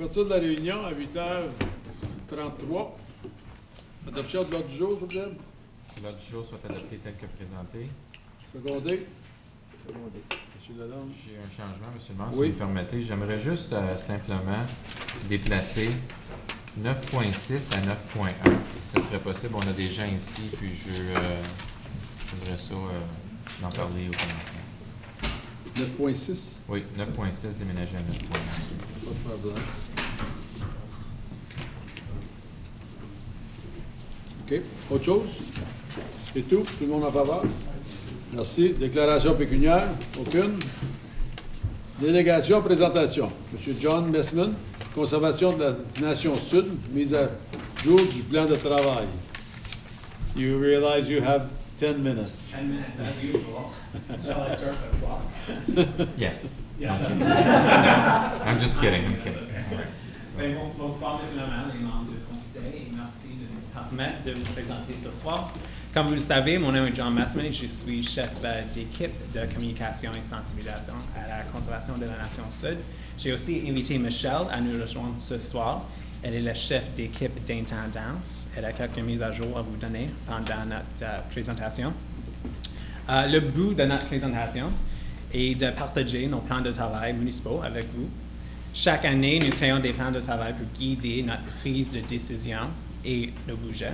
Ouverture de la réunion à 8h33. Adoption de l'ordre du jour, s'il vous plaît. L'ordre du jour soit adopté tel que présenté. Secondé. Monsieur Lalonde. J'ai un changement, Monsieur le maire, Oui. si vous me permettez. J'aimerais juste simplement déplacer 9.6 à 9.1. Si ce serait possible, on a des gens ici, puis j'aimerais ça en parler au commencement. 9.6. Oui, 9.6 déménager à 9.1. Pas de problème. OK. Autre chose? C'est tout? Tout le monde en faveur? Merci. Déclaration pécuniaire? Aucune. Délégation, présentation. M. John Messman, conservation de la Nation Sud, mise à jour du plan de travail. You realize you have 10 minutes. 10 minutes as usual. Shall I start at o'clock? Yes. Yes. I'm just kidding. I'm kidding. Ben, bonsoir, Monsieur le maire, les membres du Conseil, et merci de nous permettre de vous présenter ce soir. Comme vous le savez, mon nom est John Messman et je suis chef d'équipe de communication et sensibilisation à la conservation de la Nation Sud. J'ai aussi invité Michelle à nous rejoindre ce soir. Elle est la chef d'équipe d'intendance. Elle a quelques mises à jour à vous donner pendant notre présentation. Le but de notre présentation est de partager nos plans de travail municipaux avec vous. Chaque année, nous créons des plans de travail pour guider notre prise de décision et nos budgets.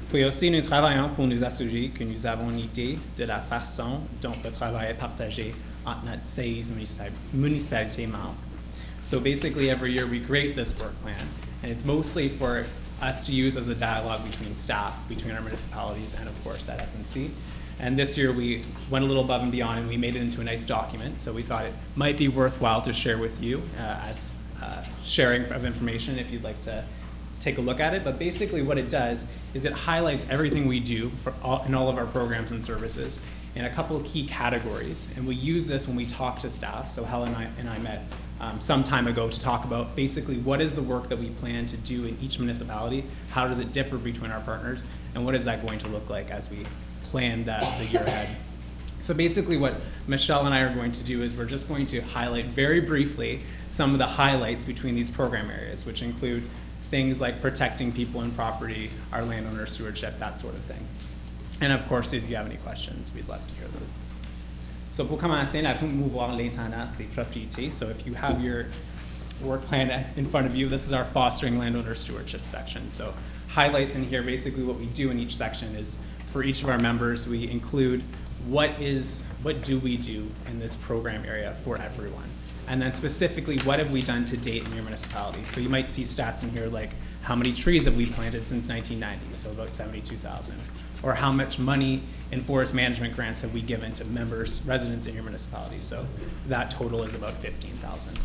Puis aussi, nous travaillons pour nous assurer que nous avons une idée de la façon dont le travail est partagé entre notre 16 municipalités membres. So basically, every year we create this work plan, and it's mostly for us to use as a dialogue between staff, between our municipalities, and of course at SNC. And this year we went a little above and beyond, and we made it into a nice document. So we thought it might be worthwhile to share with you as sharing of information if you'd like to take a look at it. But basically what it does is it highlights everything we do in all of our programs and services in a couple of key categories. And we use this when we talk to staff. So Helen and I met some time ago to talk about basically what is the work that we plan to do in each municipality, how does it differ between our partners, and what is that going to look like as we plan the year ahead. So basically what Michelle and I are going to do is we're just going to highlight very briefly some of the highlights between these program areas, which include things like protecting people and property, our landowner stewardship, that sort of thing. And of course, if you have any questions, we'd love to hear them. So pour commencer, la promouvoir l'intendance des propriétés. So if you have your work plan in front of you, this is our fostering landowner stewardship section. So highlights in here, basically what we do in each section is for each of our members, we include what do we do in this program area for everyone. And then specifically, what have we done to date in your municipality? So you might see stats in here like how many trees have we planted since 1990, so about 72,000. Or how much money in forest management grants have we given to members, residents in your municipality? So that total is about 15,000.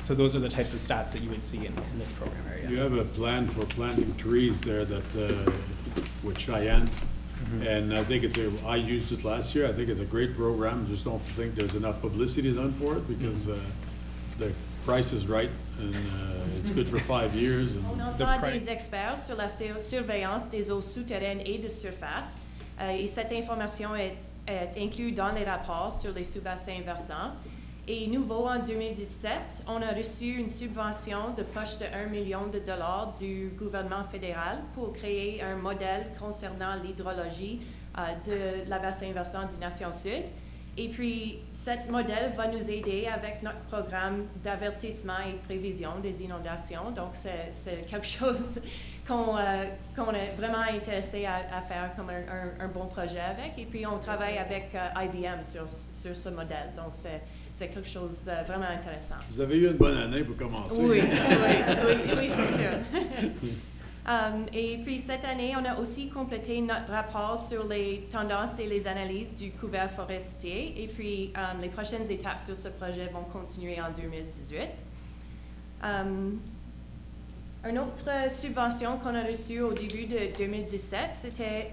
So those are the types of stats that you would see in this program area. You have a plan for planting trees there that with Cheyenne. Mm-hmm. And I think I used it last year. I think it's a great program. Just don't think there's enough publicity done for it because the price is right and it's good for 5 years. And on entend des experts sur la surveillance des eaux souterraines et de surface. Et cette information est inclue dans les rapports sur les sous-bassins versants. Et nouveau en 2017, on a reçu une subvention de poche de 1 million de dollars du gouvernement fédéral pour créer un modèle concernant l'hydrologie de la bassin versant du Nation Sud. Et puis, ce modèle va nous aider avec notre programme d'avertissement et prévision des inondations. Donc, c'est quelque chose qu'on est vraiment intéressé à faire comme un bon projet avec. Et puis, on travaille avec IBM sur ce modèle. Donc, c'est quelque chose de vraiment intéressant. Vous avez eu une bonne année pour commencer. Oui, oui, c'est sûr. Et puis cette année, on a aussi complété notre rapport sur les tendances et les analyses du couvert forestier. Et puis les prochaines étapes sur ce projet vont continuer en 2018. Une autre subvention qu'on a reçue au début de 2017, c'était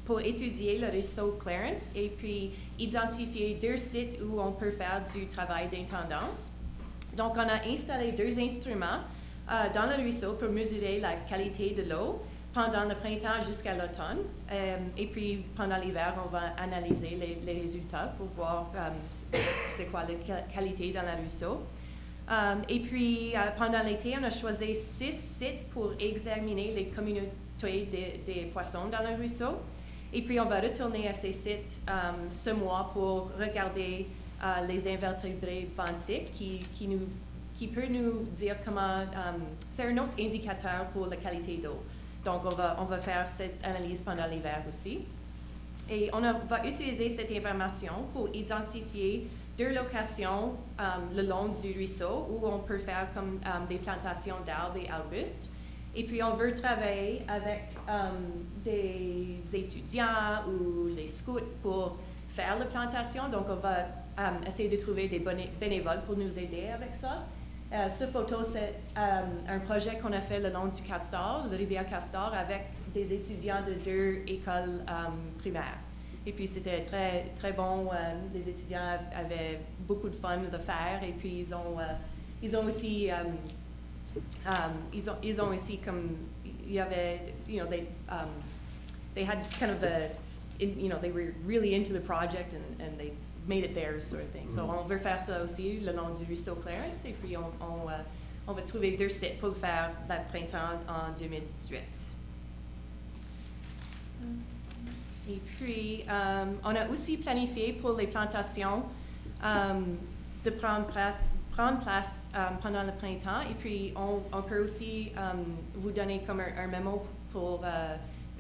pour étudier le réseau Clarence et puis identifier 2 sites où on peut faire du travail d'intendance. Donc, on a installé 2 instruments dans le ruisseau pour mesurer la qualité de l'eau pendant le printemps jusqu'à l'automne. Et puis, pendant l'hiver, on va analyser les résultats pour voir c'est quoi la qualité dans le ruisseau. Et puis, pendant l'été, on a choisi 6 sites pour examiner les communautés des poissons dans le ruisseau. Et puis, on va retourner à ces sites ce mois pour regarder les invertébrés benthiques qui peut nous dire comment... c'est un autre indicateur pour la qualité d'eau. Donc, on va faire cette analyse pendant l'hiver aussi. Et on va utiliser cette information pour identifier 2 locations le long du ruisseau où on peut faire comme des plantations d'arbres et arbustes. Et puis, on veut travailler avec des étudiants ou les scouts pour faire la plantation. Donc, on va essayer de trouver des bénévoles pour nous aider avec ça. Cette photo, c'est un projet qu'on a fait le long du Castor, la rivière Castor, avec des étudiants de 2 écoles primaires. Et puis, c'était très, très bon. Les étudiants avaient beaucoup de fun de le faire. Et puis, ils ont aussi... ils ont aussi comme il y avait they had kind of they were really into the project and they made it theirs sort of thing. So on veut faire ça aussi le long du ruisseau Clarence et puis on va trouver 2 sites pour le faire le printemps en 2018. Et puis on a aussi planifié pour les plantations de prendre place pendant le printemps. Et puis, on peut aussi vous donner comme un mémo pour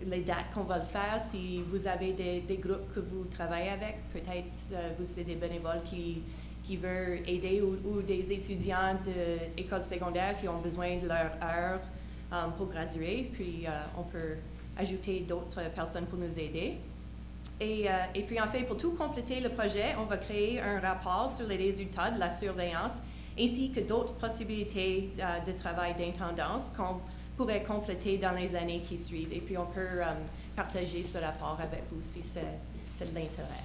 les dates qu'on va le faire. Si vous avez des groupes que vous travaillez avec, peut-être vous êtes des bénévoles qui veulent aider ou des étudiants d'école secondaire qui ont besoin de leur heure pour graduer. Puis, on peut ajouter d'autres personnes pour nous aider. Et puis, en fait, pour tout compléter le projet, on va créer un rapport sur les résultats de la surveillance ainsi que d'autres possibilités de travail d'intendance qu'on pourrait compléter dans les années qui suivent. Et puis, on peut partager ce rapport avec vous si c'est de l'intérêt.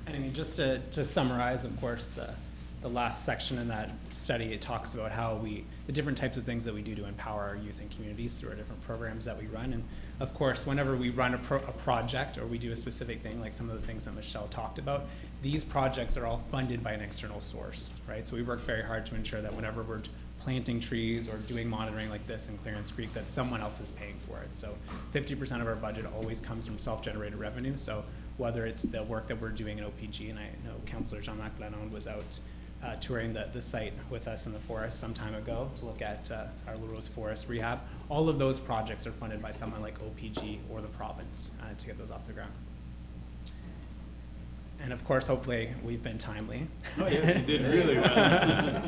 And I mean, just to summarize, of course, the last section in that study, it talks about how the different types of things that we do to empower our youth and communities through our different programs that we run. And of course, whenever we run a project or we do a specific thing, like some of the things that Michelle talked about, these projects are all funded by an external source, right? So we work very hard to ensure that whenever we're planting trees or doing monitoring like this in Clarence Creek, that someone else is paying for it. So 50% of our budget always comes from self-generated revenue. So whether it's the work that we're doing in OPG, and I know Councillor Jean-Marc Lannon was out touring the site with us in the forest some time ago to look at our Little Rose Forest rehab. All of those projects are funded by someone like OPG or the province to get those off the ground. And of course, hopefully, we've been timely. Oh, yes, you did really well.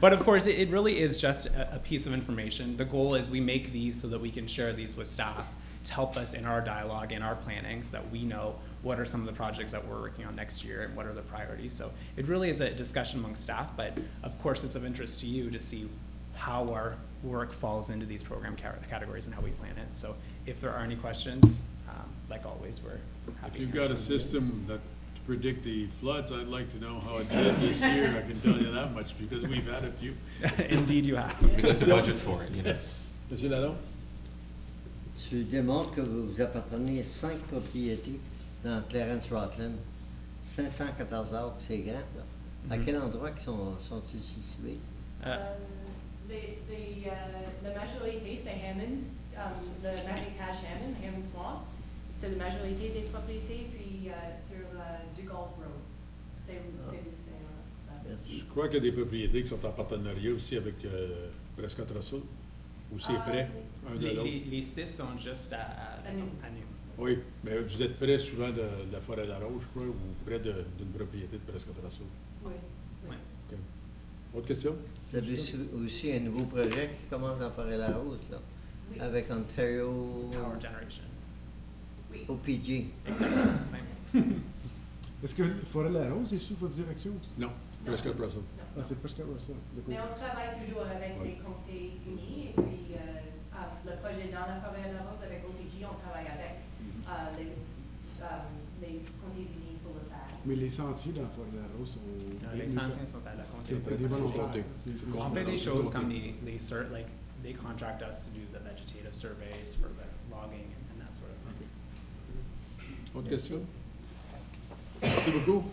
But of course, it really is just a piece of information. The goal is we make these so that we can share these with staff to help us in our dialogue and our planning so that we know what are some of the projects that we're working on next year and what are the priorities. So it really is a discussion among staff, but of course it's of interest to you to see how our work falls into these program categories and how we plan it. So if there are any questions, like always, we're happy to If you've got a system that to predict the floods, I'd like to know how it did this year. I can tell you that much because we've had a few. Indeed you have. We got the budget for it, you know. Monsieur Lalonde? Tu démontres que vous appartenez 5 propriétés dans Clarence-Rockland, 514 acres, c'est grand. Là. À quel endroit sont-ils situés? La majorité, c'est Hammond, le marécage Hammond Swamp. C'est la majorité des propriétés, puis sur du Gulf Road. C'est où c'est. Merci. Je crois qu'il y a des propriétés qui sont en partenariat aussi avec Prescott Russell, ou c'est près, un de l'autre. Les 6 sont juste à nous. Oui, mais vous êtes près souvent de la forêt d'Arrose, je crois, ou près d'une propriété de Prescott Russell. Oui. Oui. Okay. Autre question? Vous avez aussi un nouveau projet qui commence en Forêt-la-Rose, là, Oui. avec Ontario Power generation. Oui. Exactly. OPG. Est-ce que Forêt-la-Rose est sous votre direction aussi? Non, Prescott Russell. Ah, c'est presque ça. Mais on travaille toujours avec les comtés unis et puis le projet dans la Forêt-la-Rose avec OPG, on travaille avec les comtés unis pour le faire. Mais les sentiers dans Forêt-la-Rose sont... Les sentiers sont à la C'est conseil. des volontaires. On fait des choses comme they contract us to do the vegetative surveys for the logging and that sort of thing. Autre question? Merci beaucoup.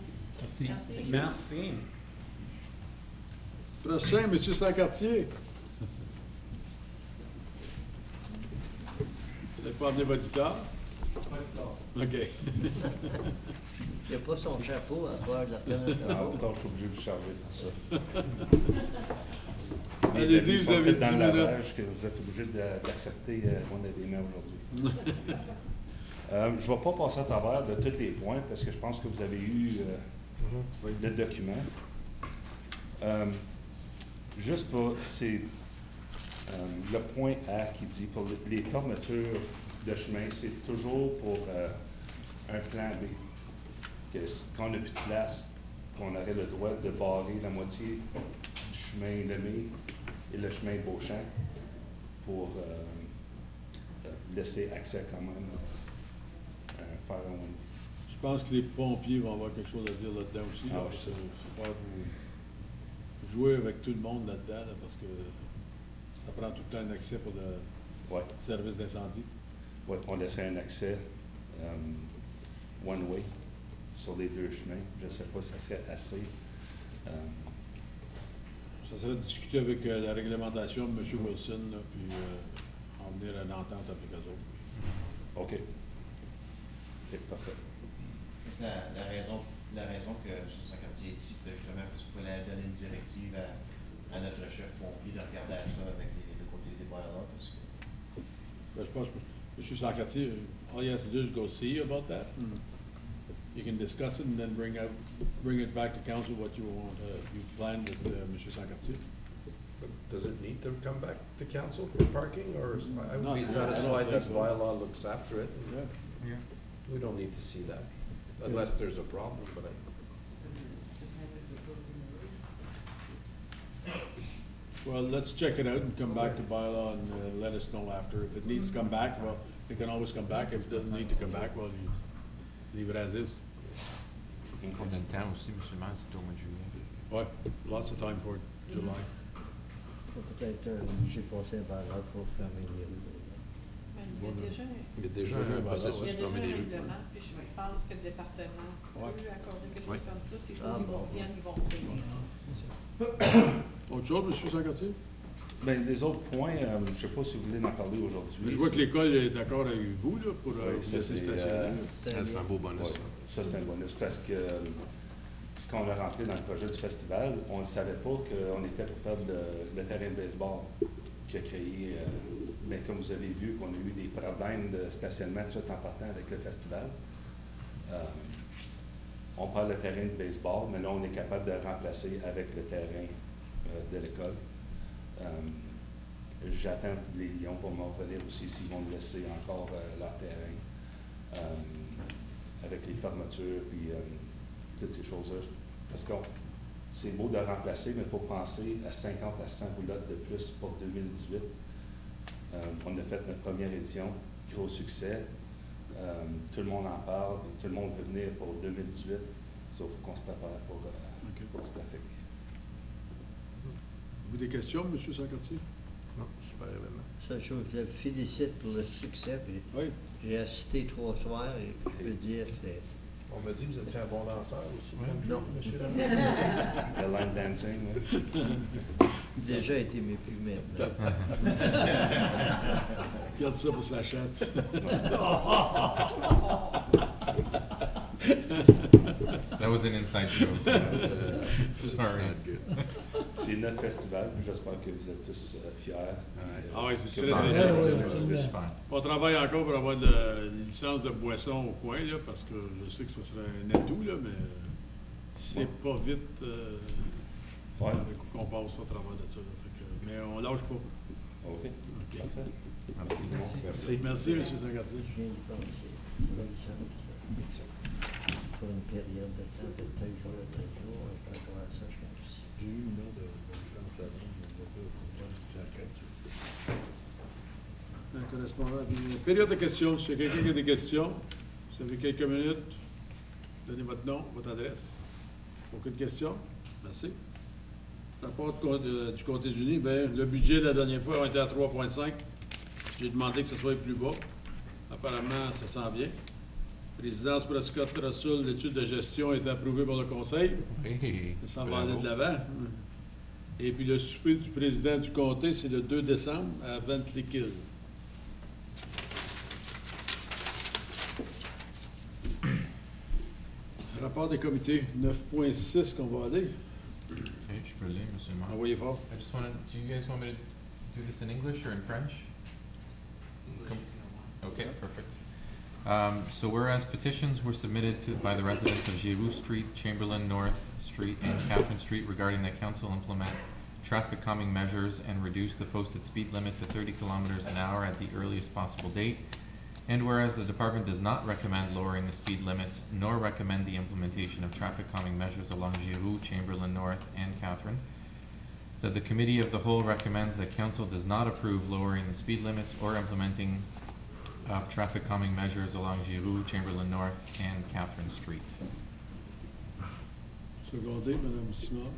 Merci. Merci. Prochain, M. Sancartier. Vous n'avez pas amené votre guitare? OK. Il n'y a pas son chapeau à voir de la planète. Ah, autant je suis obligé de vous charger pour ça. Mes Allez-y, amis vous sont avez tels dans 10 le minutes. lavage que vous êtes obligé d'accepter qu'on a des mains aujourd'hui. Je ne vais pas passer à travers de tous les points parce que je pense que vous avez eu le document. Juste pour, c'est le point A qui dit pour les fermetures de chemin, c'est toujours pour un plan B. Quand on n'a plus de place, qu'on aurait le droit de barrer la moitié du chemin Lemay et le chemin Beauchamp pour laisser accès quand même à faire un. Je pense que les pompiers vont avoir quelque chose à dire là-dedans aussi. Ah, Là, oui, c'est faire jouer avec tout le monde là-dedans, là, parce que ça prend tout le temps un accès pour le Ouais. service d'incendie. Ouais, on laisserait un accès one-way sur les deux chemins. Je ne sais pas si ça serait assez. Ça serait de discuter avec la réglementation de M. Wilson, là, puis en venir à une entente avec eux autres. OK. OK, parfait. La raison que M. Sancartier est ici, c'était justement parce qu'il fallait donner une directive à notre chef pompier de regarder à ça avec le côté des boilers, parce que Ben, je pense que M. Sancartier, all he has to do is go see you about that. You can discuss it and then bring it back to council what you want, you plan with M. Sancartier. But does it need to come back to council for parking, or I No, would be I don't satisfied think that so. bylaw looks after it? Yeah. Yeah. We don't need to see that, unless there's a problem, but Well, let's check it out and come back to bylaw and let us know after. If it needs to come back, well, it can always come back. If it doesn't need to come back, well, you leave it as is. On a le temps aussi, M. le maire, c'est au mois de juillet. Ouais, lots of time for it, July. Faut peut-être j'ai passé un barrage pour fermer les rues. Il y a déjà il y a déjà Ouais, un bah, processus il y a de déjà fermer un les rues. règlement, puis je pense que le département Ouais. peut accorder quelque Ouais. chose comme ça. C'est Ah, qu'ils bon. viennent, ils vont payer. Autre chose, M. Sancartier? Bien, les autres points, je ne sais pas si vous voulez en parler aujourd'hui. Je vois que l'école est d'accord avec vous là, pour Oui, vous ça, laisser c'est, stationner. Ah, c'est un beau bonus. Ouais, ça, c'est un bonus parce que quand on est rentré dans le projet du festival, on ne savait pas qu'on était pour perdre le terrain de baseball qui a créé, mais comme vous avez vu, qu'on a eu des problèmes de stationnement tout de suite en partant avec le festival. On perd le terrain de baseball, mais là, on est capable de remplacer avec le terrain de l'école. J'attends les Lions pour me revenir aussi s'ils vont me laisser encore leur terrain avec les fermetures puis toutes ces choses-là. Parce que c'est beau de remplacer, mais il faut penser à 50 à 100 roulottes de plus pour 2018. On a fait notre première édition, gros succès. Tout le monde en parle, et tout le monde veut venir pour 2018. Sauf qu'on se prépare pour ce trafic. Vous des questions, M. Sancartier? Non, super événement. Seule chose, je le félicite pour le succès. Puis Oui. j'ai assisté 3 soirs et je peux dire que c'est. On m'a dit que vous étiez un bon danseur aussi. Ouais. country, Non. monsieur le Le line dancing, oui. Déjà été mes plus maintenant. Garde ça pour sa chatte. That was an inside joke. Sorry. C'est notre festival, puis j'espère que vous êtes tous fiers. Ah oui, c'est Que ça. vous Ouais, allez- ouais, ouais, super. On travaille encore pour avoir une licence de boisson au coin, là, parce que je sais que ce serait un atout, là, mais c'est pas vite Ouais. qu'on passe au travers de ça. Là. Fait que, mais on lâche pas. OK. Parfait. Merci. Merci. Merci, M. Sancartier. Je viens d'y penser. La licence, pour une période de temps, de tel jour à tel jour, par rapport à ça, je pense. J'ai eu une autre licence là-bas, un correspondant. Puis, période de questions. Si quelqu'un qui a des questions, vous avez quelques minutes, donnez votre nom, votre adresse. Aucune question? Merci. Rapport du Comté uni, bien, le budget la dernière fois a été à 3,5. J'ai demandé que ce soit plus bas. Apparemment, ça s'en vient. Présidence pour Scott Russell, l'étude de gestion est approuvée par le Conseil. Hey, Ça va aller bravo. de l'avant. Et puis le souper du président du comté, c'est le 2 décembre à Ventliquille. Rapport des comités 9.6 qu'on va aller. Okay, je peux le lire, monsieur le maire. Envoyez fort. I just want to, do you guys want me to do this in English or in French? Okay, perfect. So whereas petitions were submitted by the residents of Giroux Street, Chamberlain North Street, and Catherine Street regarding that council implement traffic calming measures and reduce the posted speed limit to 30 kilometers an hour at the earliest possible date. And whereas the department does not recommend lowering the speed limits, nor recommend the implementation of traffic calming measures along Giroux, Chamberlain North, and Catherine, that the committee of the whole recommends that council does not approve lowering the speed limits or implementing of traffic calming measures along Giroux, Chamberlain North, and Catherine Street. Secondé, Mme Simard.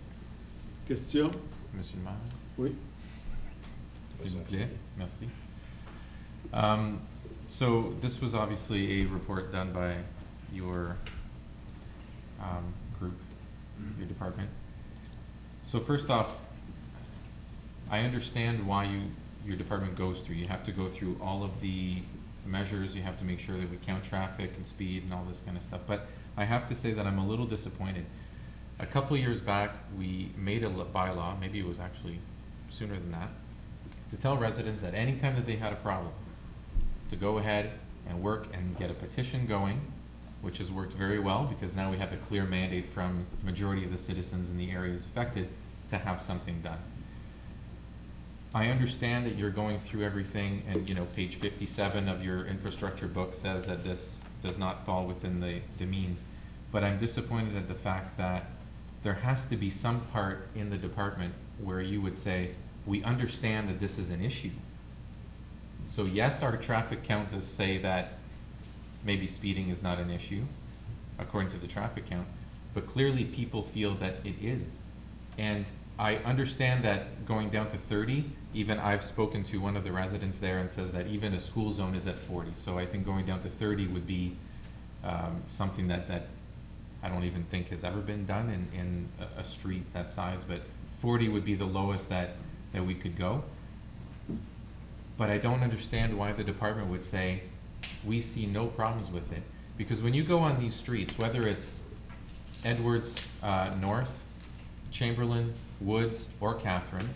Question? Monsieur le maire? Oui. S'il vous plaît, merci. So this was obviously a report done by your group, your department. So first off, I understand why your department goes through. You have to go through all of the measures. You have to make sure that we count traffic and speed and all this kind of stuff. But I have to say that I'm a little disappointed. A couple years back, we made a bylaw, maybe it was actually sooner than that, to tell residents that anytime that they had a problem, to go ahead and work and get a petition going, which has worked very well because now we have a clear mandate from the majority of the citizens in the areas affected to have something done. I understand that you're going through everything and, you know, page 57 of your infrastructure book says that this does not fall within the means, but I'm disappointed at the fact that there has to be some part in the department where you would say, we understand that this is an issue. So yes, our traffic count does say that maybe speeding is not an issue, according to the traffic count, but clearly people feel that it is. And I understand that going down to 30, even I've spoken to one of the residents there and says that even a school zone is at 40. So I think going down to 30 would be something that I don't even think has ever been done in a street that size, but 40 would be the lowest that we could go. But I don't understand why the department would say, we see no problems with it. Because when you go on these streets, whether it's Edwards North, Chamberlain, Woods, or Catherine,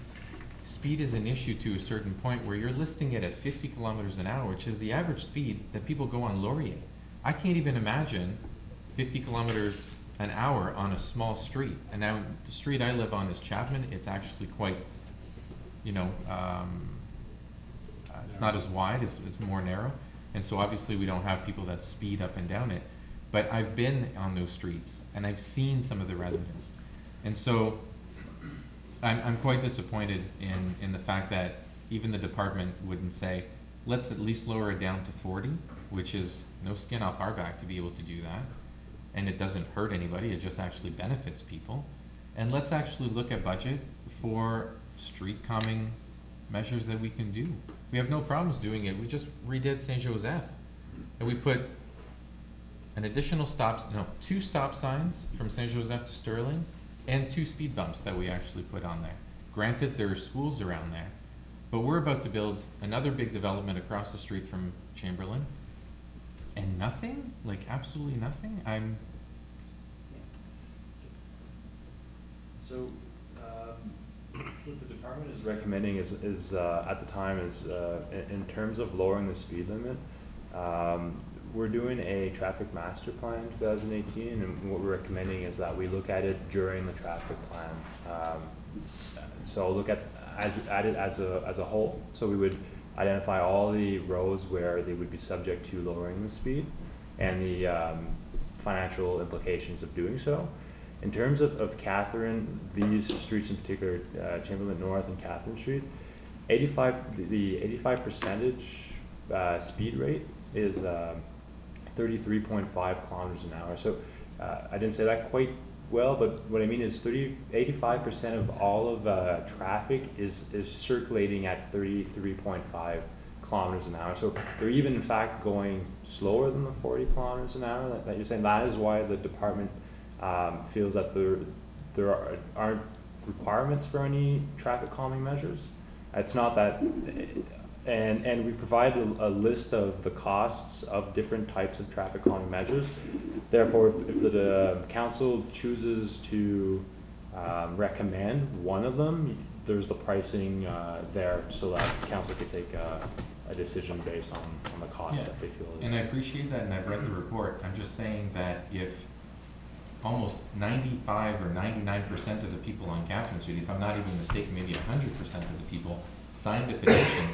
speed is an issue to a certain point where you're listing it at 50 kilometers an hour, which is the average speed that people go on Laurier. I can't even imagine 50 kilometers an hour on a small street. And now the street I live on is Chapman. It's actually quite, you know, it's not as wide, it's more narrow. And so obviously we don't have people that speed up and down it. But I've been on those streets and I've seen some of the residents. And so I'm quite disappointed in the fact that even the department wouldn't say, let's at least lower it down to 40, which is no skin off our back to be able to do that. And it doesn't hurt anybody, it just actually benefits people. And let's actually look at budget for street calming measures that we can do. We have no problems doing it. We just redid Saint Joseph. And we put an additional two stop signs from Saint Joseph to Sterling and 2 speed bumps that we actually put on there. Granted, there are schools around there, but we're about to build another big development across the street from Chamberlain. And nothing? Like absolutely nothing? So, what the department is recommending is at the time is in terms of lowering the speed limit, we're doing a traffic master plan in 2018, and what we're recommending is that we look at it during the traffic plan. So look at it as a whole. So we would identify all the roads where they would be subject to lowering the speed and the financial implications of doing so. In terms of Catherine, these streets in particular, Chamberlain North and Catherine Street, the 85% speed rate is 33.5 kilometers an hour. So I didn't say that quite well, but what I mean is 85% of all of traffic is circulating at 33.5 kilometers an hour. So they're even in fact going slower than the 40 kilometers an hour that you're saying. That is why the department feels that there aren't requirements for any traffic calming measures. It's not that, and we provide a list of the costs of different types of traffic calming measures. Therefore, if the council chooses to recommend one of them, there's the pricing there, so that council could take a decision based on the cost that they feel is. And I appreciate that, and I've read the report. I'm just saying that if almost 95 or 99% of the people on Catherine Street, if I'm not even mistaken, maybe 100% of the people signed a petition,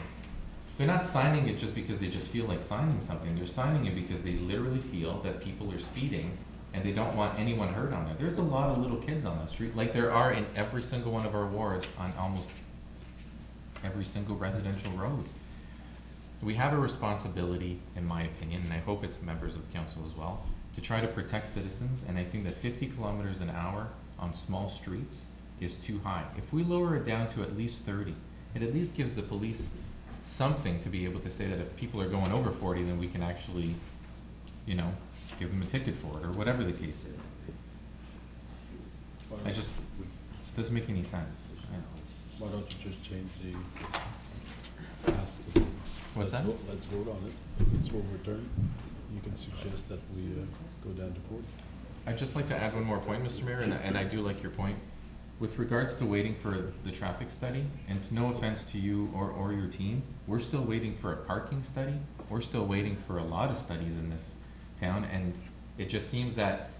they're not signing it just because they just feel like signing something. They're signing it because they literally feel that people are speeding and they don't want anyone hurt on it. There's a lot of little kids on the street, like there are in every single one of our wards on almost every single residential road. We have a responsibility, in my opinion, and I hope it's members of the council as well, to try to protect citizens, and I think that 50 kilometers an hour on small streets is too high. If we lower it down to at least 30, it at least gives the police something to be able to say that if people are going over 40, then we can actually, you know, give them a ticket for it, or whatever the case is. Doesn't make any sense. Why don't you just change the... What's that? Let's vote on it. Let's overturn. You can suggest that we go down to 40. I'd just like to add one more point, Mr. Mayor, and I do like your point. With regards to waiting for the traffic study, and no offense to you or your team, we're still waiting for a parking study. We're still waiting for a lot of studies in this town, and it just seems that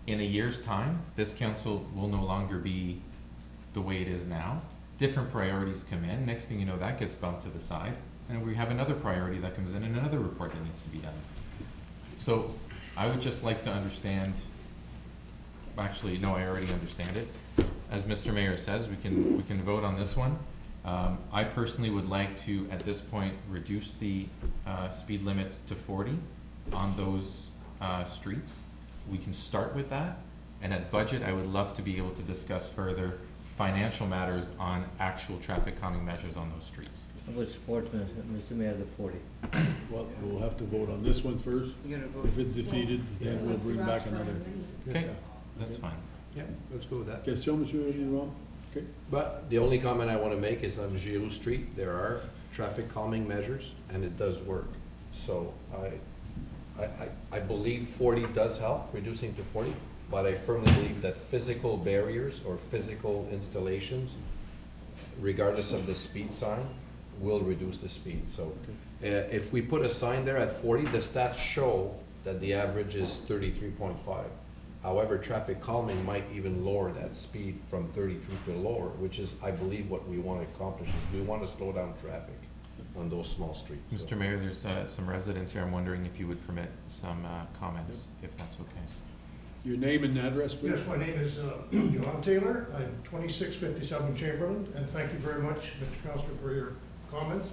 in a year's time, this council will no longer be the way it is now. Different priorities come in. Next thing you know, that gets bumped to the side, and we have another priority that comes in and another report that needs to be done. So I would just like to understand, actually, no, I already understand it. As Mr. Mayor says, we can vote on this one. I personally would like to, at this point, reduce the speed limits to 40 on those streets. We can start with that, and at budget, I would love to be able to discuss further financial matters on actual traffic calming measures on those streets. I would support Mr. Mayor the 40. Well, we'll have to vote on this one first. If it's defeated, then we'll bring back another. Okay, that's fine. Yeah, let's go with that. Question, Monsieur Leroy? Okay. But the only comment I want to make is on Giroux Street, there are traffic calming measures, and it does work. So I believe 40 does help, reducing to 40, but I firmly believe that physical barriers or physical installations, regardless of the speed sign, will reduce the speed. So if we put a sign there at 40, the stats show that the average is 33.5. However, traffic calming might even lower that speed from 33 to lower, which is, I believe, what we want to accomplish. Is we want to slow down traffic on those small streets. Mr. Mayor, there's some residents here. I'm wondering if you would permit some comments, if that's okay. Your name and address, please? Yes, my name is John Taylor. I'm 2657 Chamberlain, and thank you very much, Mr. Councillor, for your comments.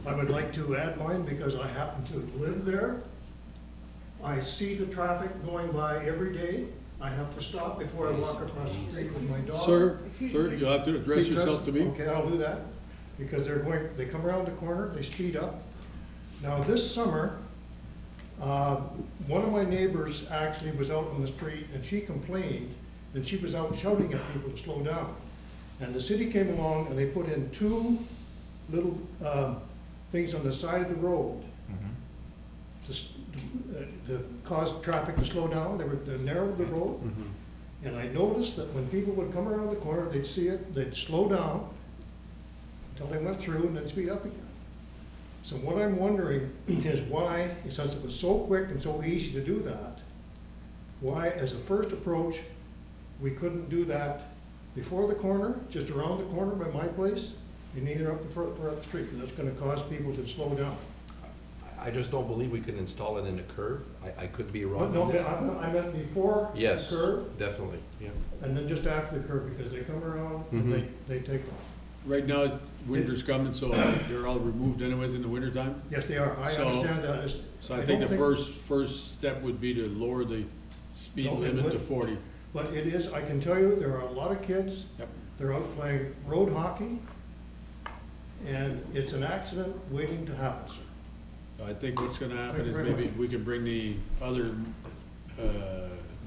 I would like to add mine because I happen to live there. I see the traffic going by every day. I have to stop before I walk across the street with my dog. Sir, you'll have to address yourself to me. Okay, I'll do that. Because they come around the corner, they speed up. Now this summer, one of my neighbors actually was out on the street and she complained that she was out shouting at people to slow down. And the city came along and they put in two little things on the side of the road to cause traffic to slow down. They were to narrow the road. And I noticed that when people would come around the corner, they'd see it, they'd slow down until they went through and then speed up again. So what I'm wondering is why, since it was so quick and so easy to do that, why as a first approach, we couldn't do that before the corner, just around the corner by my place, and either up the street, because that's gonna cause people to slow down. I just don't believe we can install it in a curve. I could be wrong. No, on this. I meant before the Yes, curve, definitely, yeah. and then just after the curve, because they come around and they take off. Right now, winter's coming, so they're all removed anyways in the wintertime. Yes, they are. I understand that. So I think the first step would be to lower the speed limit to 40. But it is, I can tell you, there are a lot of kids. Yep. They're out playing road hockey. and it's an accident waiting to happen, sir. I think what's gonna happen Thank is you very maybe much. we can bring the other,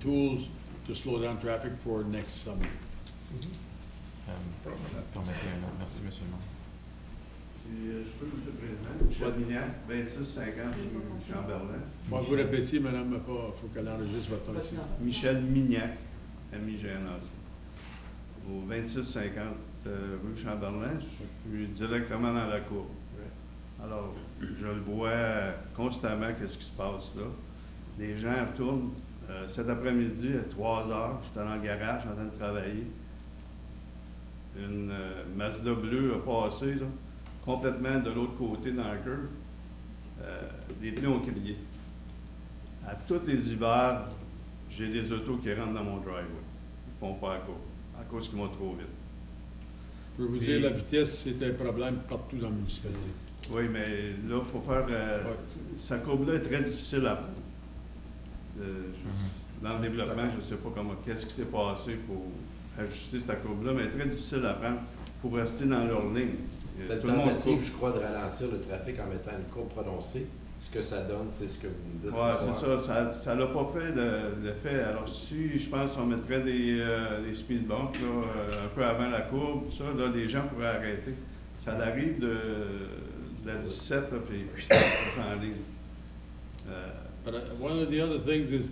tools to slow down traffic for next summer. Permettez un autre. Merci, monsieur le maire. Si je peux, monsieur le président, Michel Mignac, 2650 rue Chamberlain. Bon, vous répétez, madame, faut qu'elle enregistre votre nom ici. Michel Mignac, M-I-G-N-A-C. Au 2650 rue Chamberlain, je suis directement dans la cour. Alors, je le vois constamment, qu'est-ce qui se passe là. Les gens retournent. Cet après-midi, à 3 heures, j'étais dans le garage en train de travailler. Une Mazda bleue a passé, là, complètement de l'autre côté dans la curve. Les pneus ont crié. À tous les hivers, j'ai des autos qui rentrent dans mon driveway. Ils ne font pas à cause qu'ils vont trop vite. Je peux vous dire, la vitesse, c'est un problème partout dans la municipalité. Oui, mais là, il faut faire... Sa courbe-là est très difficile à prendre. Dans le développement, je ne sais pas qu'est-ce qui s'est passé pour ajuster cette courbe-là, mais elle est très difficile à prendre pour rester dans leur ligne. C'était Tout une le monde tentative, coupe. je crois, de ralentir le trafic en mettant une courbe prononcée. Ce que ça donne, c'est ce que vous me dites. Oui, ce c'est soir. ça l'a pas fait l'effet. Alors si, je pense qu'on mettrait des speed bumps là, un peu avant la courbe, ça, là, les gens pourraient arrêter. Ça arrive de la 17, là, puis c'est en ligne. But one of the other things is,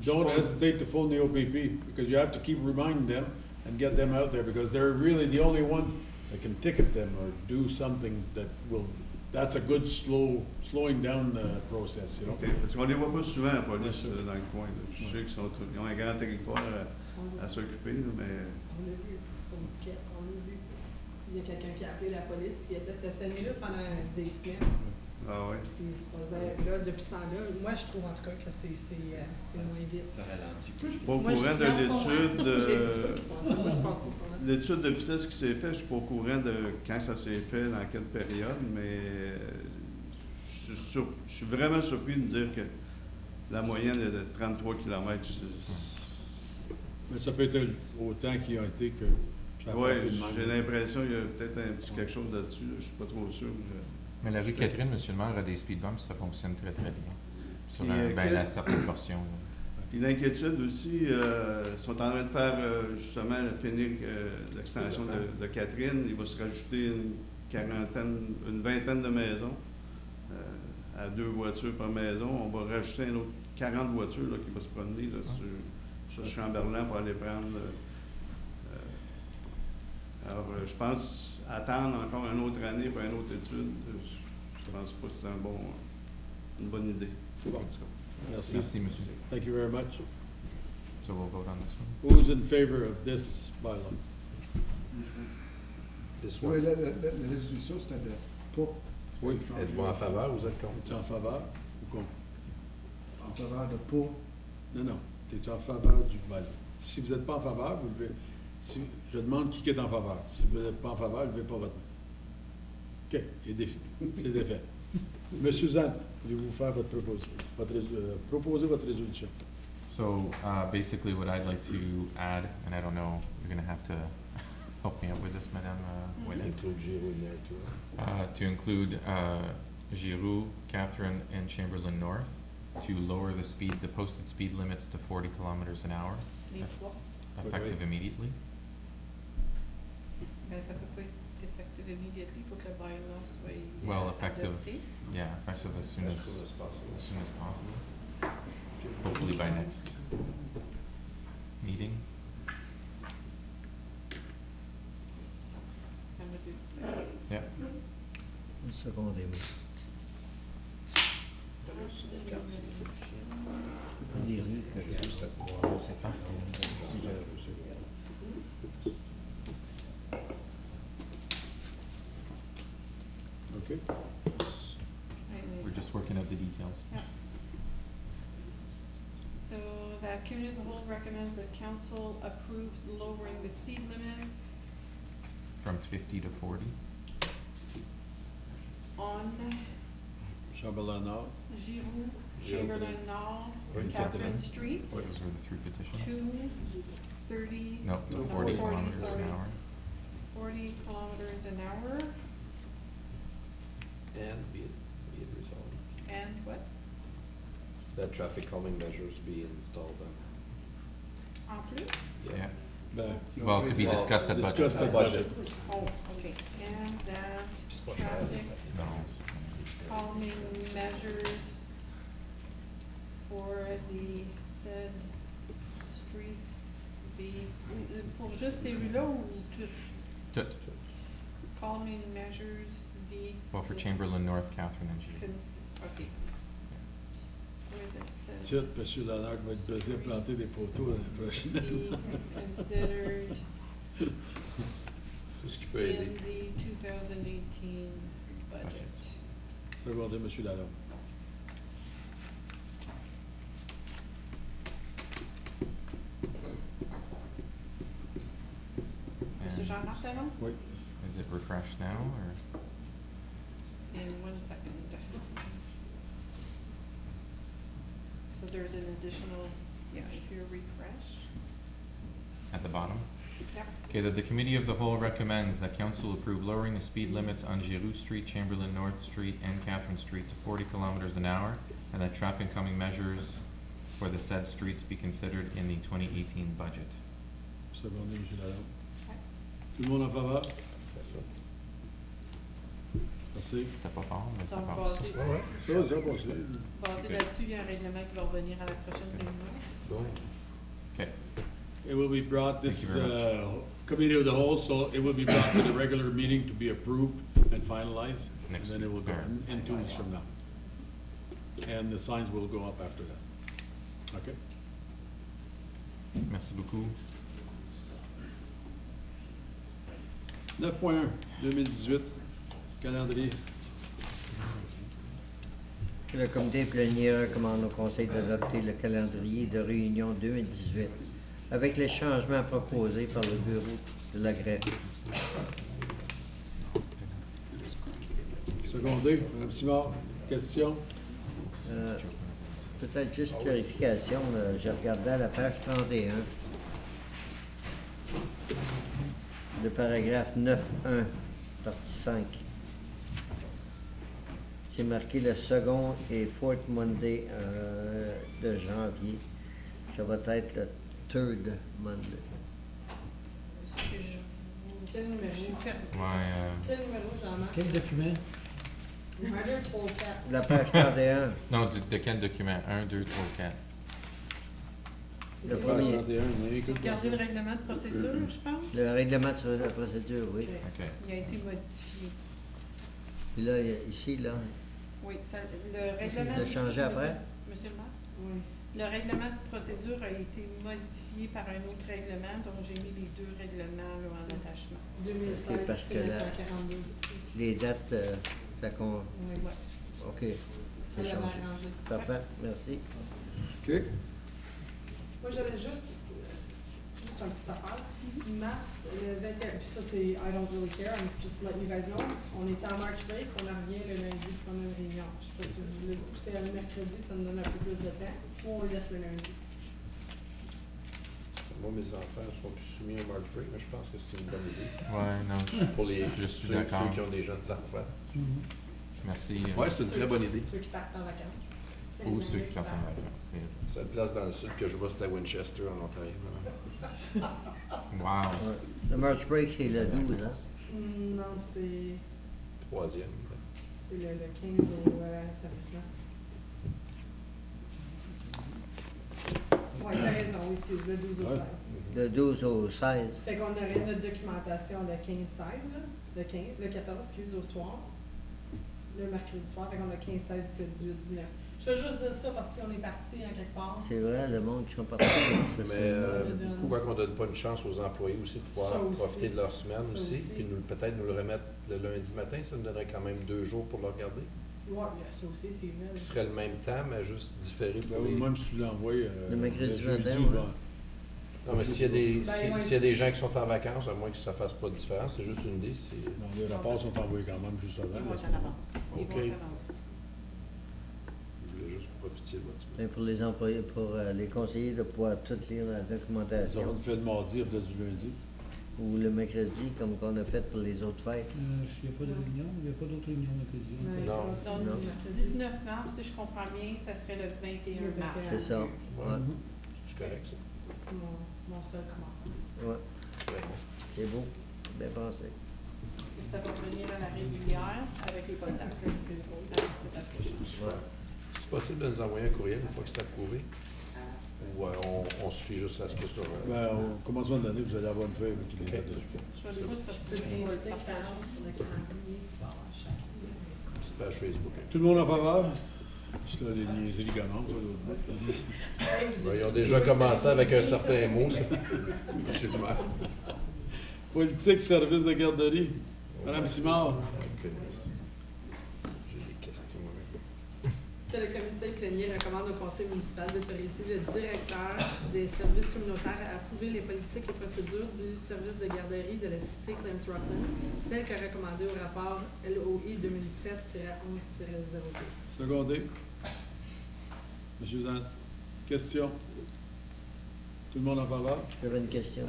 don't hesitate to phone the OPP, because you have to keep reminding them and get them out there, because they're really the only ones that can ticket them or do something that will, that's a good slowing down the process, you know? OK, parce qu'on les voit pas souvent, la police, dans le coin. Là. Je sais qu'ils ont un grand territoire à s'occuper, là, mais... On l'a vu, son ticket, on l'a vu. Il y a quelqu'un qui a appelé la police, puis il était stationné là pendant des semaines. Ah oui. Puis il se posait, là, depuis ce temps-là, moi, je trouve en tout cas que c'est moins vite. Je suis pas au courant de l'étude, l'étude de vitesse qui s'est faite, je suis pas au courant de quand ça s'est fait, dans quelle période, mais je suis vraiment surpris de dire que la moyenne est de 33 km. Mais ça peut être autant qu'il a été que... Oui, j'ai l'impression qu'il y a peut-être un petit quelque chose là-dessus, là, je suis pas trop sûr. Mais la rue Catherine, monsieur le maire, a des speed bumps, ça fonctionne très, très bien. Sur Puis, la certaine portion. Puis l'inquiétude aussi, ils sont en train de faire justement finir l'extension de Catherine. Il va se rajouter une vingtaine de maisons à 2 voitures par maison. On va rajouter un autre 40 voitures là, qui vont se promener là, sur Chamberlain pour aller prendre. Alors, je pense attendre encore une autre année pour une autre étude. Je pense pas que c'est une bonne idée. Bon. Merci. Merci, monsieur. Thank you very much. So we'll vote on this one. Who's in favor of this bylaw? This Oui, one. la résolution, c'était de pas. Oui. Êtes-vous en faveur ou vous êtes contre? Es-tu en faveur ou contre? En faveur de pas. Non, non. Es-tu en faveur du bylaw? Si vous n'êtes pas en faveur, vous levez. Je demande qui est en faveur. Si vous n'êtes pas en faveur, levez pas votre main. OK, c'est défait. Monsieur Suzanne, voulez-vous faire votre proposition, proposer votre résolution? So basically what I'd like to add, and I don't know, you're going to have to help me out with this, Madame Ouellet. Include Giroux in there too. To include Giroux, Catherine, and Chamberlain North to lower the posted speed limits to 40 kilometers an hour, Les trois. effective immediately. Ben, ça peut pas être effective immediately, il faut que le bylaw soit Well, effective, adopté. yeah, effective as soon As as soon as possible. as soon as possible. Hopefully by next meeting. Ça me dit ça. Yeah. Une seconde et demie. Les rues que OK. We're just working out the details. Yeah. So that committee of the whole recommends that council approves lowering the speed limits From 50 to 40. on Chamberlain Nord. Giroux, Chamberlain Nord, Right. Catherine Street, Those were the 3 petitions. to 30. No, to no, 40 kilometers sorry. an hour. 40 kilometers an hour. And be it resolved. And what? That traffic calming measures be installed on. En plus? Yeah. Ben, Well, to be discussed at budget. discussed at budget. Oh, okay. And that pas cher. traffic No. calming measures for the said streets be, pour juste ces rues-là ou tout? Tout. Calming measures be. Well, for Chamberlain North, Catherine and G. Okay. Where the said Tiens, M. Lannard va être busy à planter des poteaux l'année prochaine. be considered Tout ce qui peut in aider. the 2018 budget. Secondé, M. Lallard. Monsieur And Jean-Marc Lalonde? Oui. is it refreshed now, or? In 1 second. So there's an additional, yeah, if you refresh. At the bottom? Yep. Okay, that the Committee of the Whole recommends that Council approve lowering the speed limits on Giroux Street, Chamberlain North Street, and Catherine Street to 40 kilometers an hour, and that traffic calming measures for the said streets be considered in the 2018 budget. Secondé, M. Lallard. Tout le monde en faveur? C'est ça. Merci. C'était pas fort, mais ça Donc, passe. basé, Ouais, ouais. Ça, c'est passé. basé Okay. là-dessus, il y a un règlement qui va revenir à la prochaine réunion. Bon. Okay, It will be brought, this Thank you very committee of the whole, so it will be brought to the regular meeting to be approved and finalized. Next And then it will week, go or- in 2 weeks from now. And the signs will go up after that. Okay? merci beaucoup. 9.1, 2018, calendrier. Que le comité plénière recommande au Conseil d'adopter le calendrier de réunion 2018 avec les changements proposés par le bureau de la greffe. Secondé, Mme Simard, question? Peut-être juste clarification, je regardais à la page 31, le paragraphe 9.1, partie 5. C'est marqué le second et fourth Monday de janvier. Ça va être le third Monday. Quel numéro? Ouais, Quel numéro, Jean-Marc? Quel document? Rogers pour 4. La page 31, non, de quel document? 1, 2, 3, 4. le premier. 31, mais écoute, Regardez le règlement de procédure, je pense. Le règlement sur la procédure, oui. OK. Il a été modifié. Puis là, ici, là, Oui, ça, le règlement. vous avez changé après? Monsieur le maire? Oui. Le règlement de procédure a été modifié par un autre règlement, donc j'ai mis les deux règlements là, en attachement. 2016, Ok, parce que la- 1942. les dates, ça compte. Oui, ouais. OK, Ça c'est l'avait changé. arrangé. Parfait, merci. OK. Moi, j'avais juste un petit affaire. Mars, le 21, puis ça, c'est I don't really care, I'm just letting you guys know. On était en March break, on revient le lundi pour une réunion. Je sais pas si vous voulez pousser à le mercredi, ça nous donne un peu plus de temps, ou on le laisse le lundi. Moi, mes enfants sont plus soumis au March break, mais je pense que c'est une bonne idée. Ouais, non, Pour les, je suis ceux d'accord. qui ont des jeunes enfants. Merci. Ouais, c'est une très bonne idée. Ceux qui partent en vacances. Ou ceux qui partent en vacances. Cette place dans le sud que je vois, c'est à Winchester, en Ontario. Wow. Ouais. Le March break, c'est le 12, hein? Non, c'est Troisième. le 15 au tabernacle. Oui, t'as raison, oui, excuse, le 12 au 16. Le 12 au 16. Fait qu'on aurait notre documentation le 15-16, là, le 14, excuse, au soir, le mercredi soir, fait qu'on a 15, 16, 17, 18, 19. Je veux juste dire ça parce que si on est parti en quelque part. C'est vrai, le monde qui sont partis. Mais pourquoi qu'on ne donne pas une chance aux employés aussi de pouvoir Ça aussi. profiter de leur semaine Ça aussi, aussi. puis peut-être nous le remettre le lundi matin, ça nous donnerait quand même 2 jours pour le regarder. Ouais, ça aussi, c'est vrai. Qui serait le même temps, mais juste différé pour Ben, les... même si tu l'envoies. Le mercredi jeudi, 21, bon. ouais. Non, mais s'il y a des, Ben, si- ouais, s'il y a des gens qui sont en vacances, à moins que ça ne fasse pas de différence, c'est juste une idée. Non, les rapports sont envoyés quand même juste Ils vont avant. être en avance. Ils vont Ok. être en avance. Je voulais juste profiter de votre Et pour les employés, pour les conseillers de pouvoir tout lire la Ça va documentation. être fait le mardi, peut-être du lundi. Ou le mercredi, comme qu'on a fait pour les autres fêtes? Il n'y a pas de réunion, il n'y a pas d'autres réunions mercredi. Non. Non. Donc, 19 mars, si je comprends bien, ça serait le 21 mars. C'est ça. Ouais. C'est correct, ça. Mon seul commentaire. Ouais. C'est beau. Bien pensé. Ça va revenir à la régulière avec les bonnes dates. Ouais. C'est possible de nous envoyer un courriel une fois que c'est approuvé? Ou on se fie juste à ce que sur... Ben, au commencement de l'année, vous allez avoir une feuille avec tous les dates dessus. Je vais juste Sur le calendrier, tu vas avoir chaque petite page Facebook. Tout le monde en faveur? Parce que là, les niaiseries ligaments, Ben, ils ont déjà commencé avec un certain mot, ça. Monsieur le maire. Politique, service de garderie. Madame Simard. J'ai des questions. Que le comité plénière recommande au conseil municipal d'autoriser le directeur des services communautaires à approuver les politiques et procédures du service de garderie de la cité Clarence-Rockland, tel que recommandé au rapport LOI 2017-11-02. Secondé. Monsieur Zant. Question. Tout le monde en faveur? J'avais une question.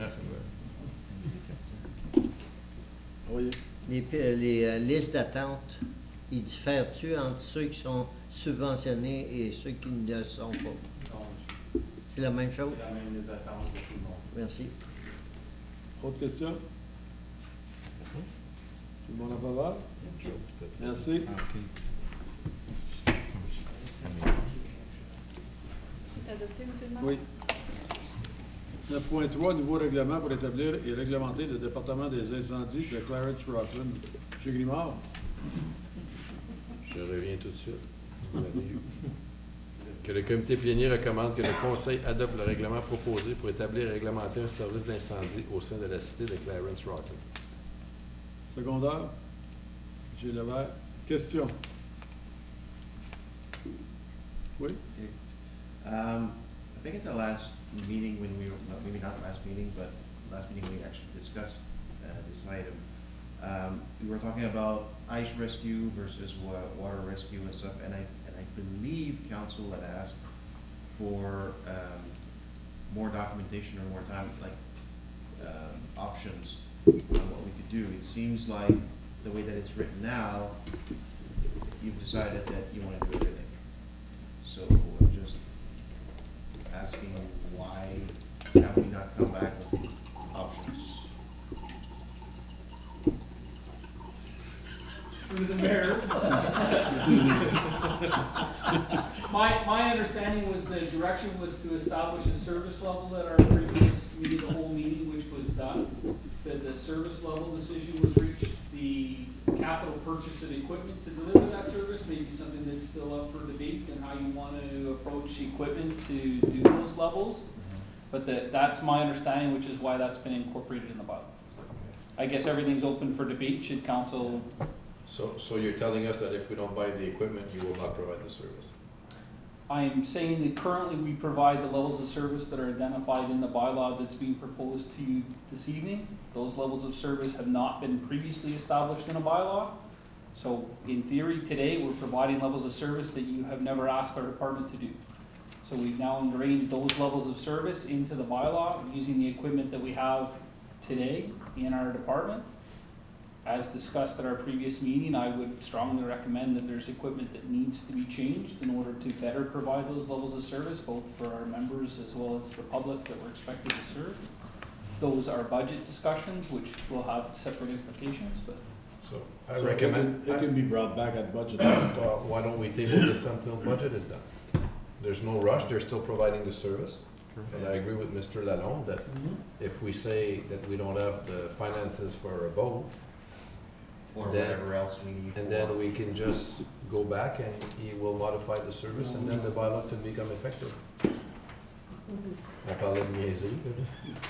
Oui. Les listes d'attente, ils diffèrent-tu entre ceux qui sont subventionnés et ceux qui ne le sont pas? C'est la même chose? C'est la même liste d'attente pour tout le monde. Merci. Autre question? Tout le monde en faveur? Merci. C'est adopté, M. le maire? Oui. 9.3, nouveau règlement pour établir et réglementer le département des incendies de Clarence-Rockland. M. Grimard. Je reviens tout de suite. Vous l'avez eu. Que le comité plénier recommande que le Conseil adopte le règlement proposé pour établir et réglementer un service d'incendie au sein de la cité de Clarence-Rockland. Secondaire. M. Levert. Question. Oui? I think at the last meeting when we were, maybe not last meeting, but last meeting we actually discussed this item. We were talking about ice rescue versus water rescue and stuff, and I believe council had asked for more documentation or more time, like options on what we could do. It seems like the way that it's written now, you've decided that you want to do everything. So I'm just asking why have we not come back with options? Through the mayor. My understanding was the direction was to establish a service level at our previous meeting, the whole meeting, which was done. That the service level decision was reached. The capital purchase of equipment to deliver that service may be something that's still up for debate and how you want to approach equipment to do those levels. But that's my understanding, which is why that's been incorporated in the bylaw. I guess everything's open for debate. Should council... So you're telling us that if we don't buy the equipment, you will not provide the service? I'm saying that currently we provide the levels of service that are identified in the bylaw that's being proposed to you this evening. Those levels of service have not been previously established in a bylaw. So in theory, today, we're providing levels of service that you have never asked our department to do. So we've now ingrained those levels of service into the bylaw using the equipment that we have today in our department. As discussed at our previous meeting, I would strongly recommend that there's equipment that needs to be changed in order to better provide those levels of service, both for our members as well as the public that we're expected to serve. Those are budget discussions, which will have separate implications, but. So I recommend. It can be brought back at budget. Well, why don't we table this until budget is done? There's no rush, they're still providing the service. And I agree with Mr. Lalonde that if we say that we don't have the finances for a boat, Or then, whatever else we need. and then we can just go back and he will modify the service and then the bylaw can become effective. On parlait de niaiserie.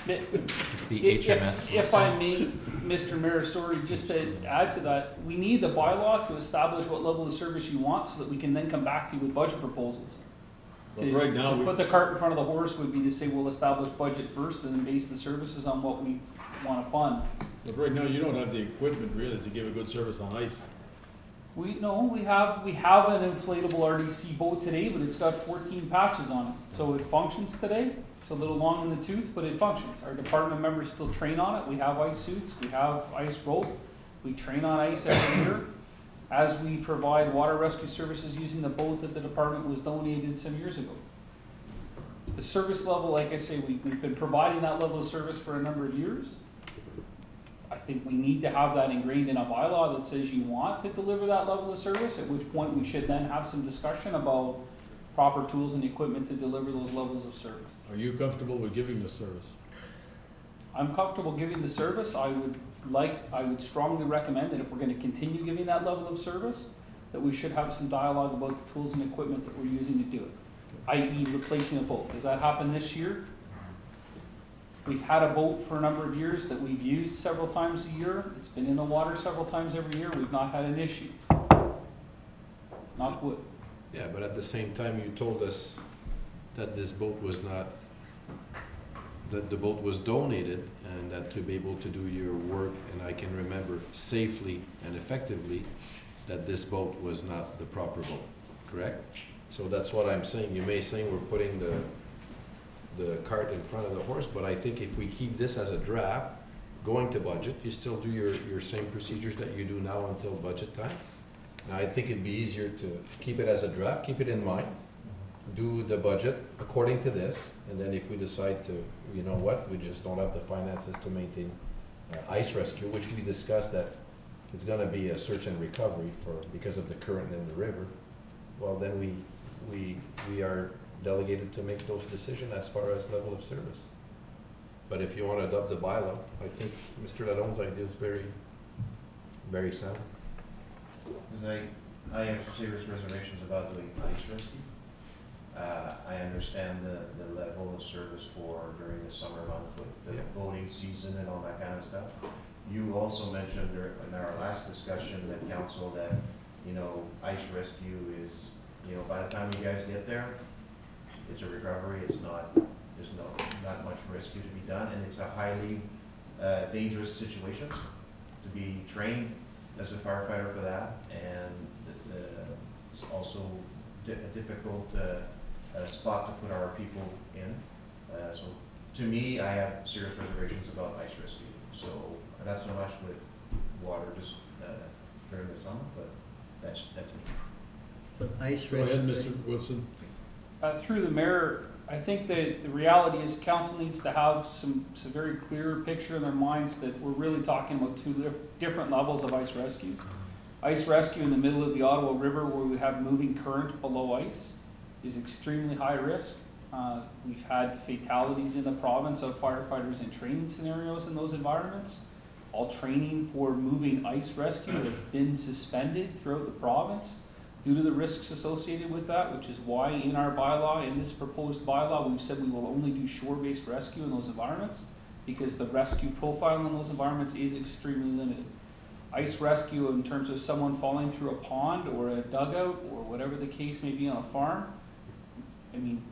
It's the HMS. If I may, Mr. Mayor, sorry, just to add to that, we need the bylaw to establish what level of service you want so that we can then come back to you with budget proposals. But right now, To put the cart in front of the horse would be to say we'll establish budget first and then base the services on what we want to fund. But right now, you don't have the equipment really to give a good service on ice. We have an inflatable RDC boat today, but it's got 14 patches on it. So it functions today. It's a little long in the tooth, but it functions. Our department members still train on it. We have ice suits, we have ice rope. We train on ice every year. As we provide water rescue services using the boat that the department was donated some years ago. The service level, like I say, we've been providing that level of service for a number of years. I think we need to have that ingrained in a bylaw that says you want to deliver that level of service, at which point we should then have some discussion about proper tools and equipment to deliver those levels of service. Are you comfortable with giving this service? I'm comfortable giving the service. I would strongly recommend that if we're going to continue giving that level of service, that we should have some dialogue about the tools and equipment that we're using to do it, i.e. replacing a boat. Does that happen this year? We've had a boat for a number of years that we've used several times a year. It's been in the water several times every year. We've not had an issue. Knock wood. Yeah, but at the same time, you told us that this boat was not, that the boat was donated, and that to be able to do your work, and I can remember safely and effectively, that this boat was not the proper boat, correct? So that's what I'm saying. You may say we're putting the cart in front of the horse, but I think if we keep this as a draft, going to budget, you still do your same procedures that you do now until budget time. Now, I think it'd be easier to keep it as a draft, keep it in mind, do the budget according to this, and then if we decide to, you know what, we just don't have the finances to maintain ice rescue, which we discussed that it's gonna be a search and recovery because of the current in the river, well, then we are delegated to make those decisions as far as level of service. But if you want to adopt the bylaw, I think Mr. Lalonde's idea is very, very sound. Because I have serious reservations about doing ice rescue. I understand the level of service for during the summer months with the boating season and all that kind of stuff. You also mentioned in our last discussion at council that, you know, ice rescue is, you know, by the time you guys get there, it's a recovery. It's not, there's not much rescue to be done, and it's a highly dangerous situation to be trained as a firefighter for that, and it's also a difficult spot to put our people in. So to me, I have serious reservations about ice rescue. So not so much with water just during the summer, but that's me. But ice Go ahead, rescue. Mr. Wilson. Through the mayor, I think that the reality is council needs to have some very clear picture in their minds that we're really talking about two different levels of ice rescue. Ice rescue in the middle of the Ottawa River, where we have moving current below ice, is extremely high risk. We've had fatalities in the province of firefighters in training scenarios in those environments. All training for moving ice rescue has been suspended throughout the province due to the risks associated with that, which is why in our bylaw, in this proposed bylaw, we've said we will only do shore-based rescue in those environments because the rescue profile in those environments is extremely limited. Ice rescue in terms of someone falling through a pond or a dugout or whatever the case may be on a farm, I mean,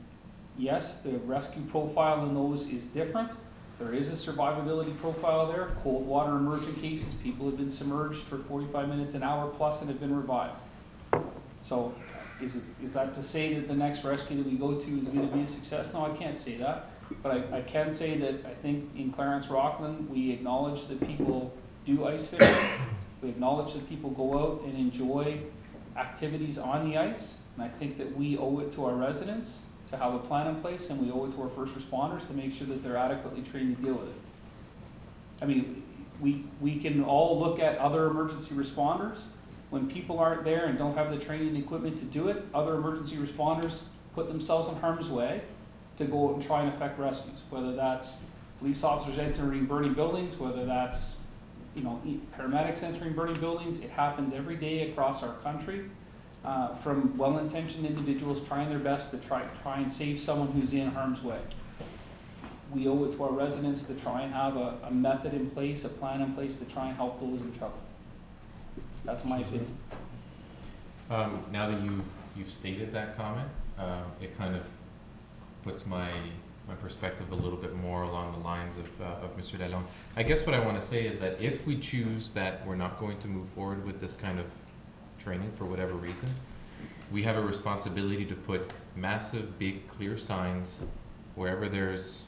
yes, the rescue profile in those is different. There is a survivability profile there. Cold water emergent cases, people have been submerged for 45 minutes, an hour plus, and have been revived. So is that to say that the next rescue that we go to is going to be a success? No, I can't say that. But I can say that I think in Clarence Rockland, we acknowledge that people do ice fishing. We acknowledge that people go out and enjoy activities on the ice. And I think that we owe it to our residents to have a plan in place, and we owe it to our first responders to make sure that they're adequately trained to deal with it. I mean, we can all look at other emergency responders. When people aren't there and don't have the training and equipment to do it, other emergency responders put themselves in harm's way to go out and try and effect rescues, whether that's police officers entering burning buildings, whether that's, you know, paramedics entering burning buildings. It happens every day across our country. From well-intentioned individuals trying their best to try and save someone who's in harm's way. We owe it to our residents to try and have a method in place, a plan in place to try and help those in trouble. That's my opinion. Now that you've stated that comment, it kind of puts my perspective a little bit more along the lines of Mr. Lalonde. I guess what I want to say is that if we choose that we're not going to move forward with this kind of training for whatever reason, we have a responsibility to put massive, big, clear signs wherever there's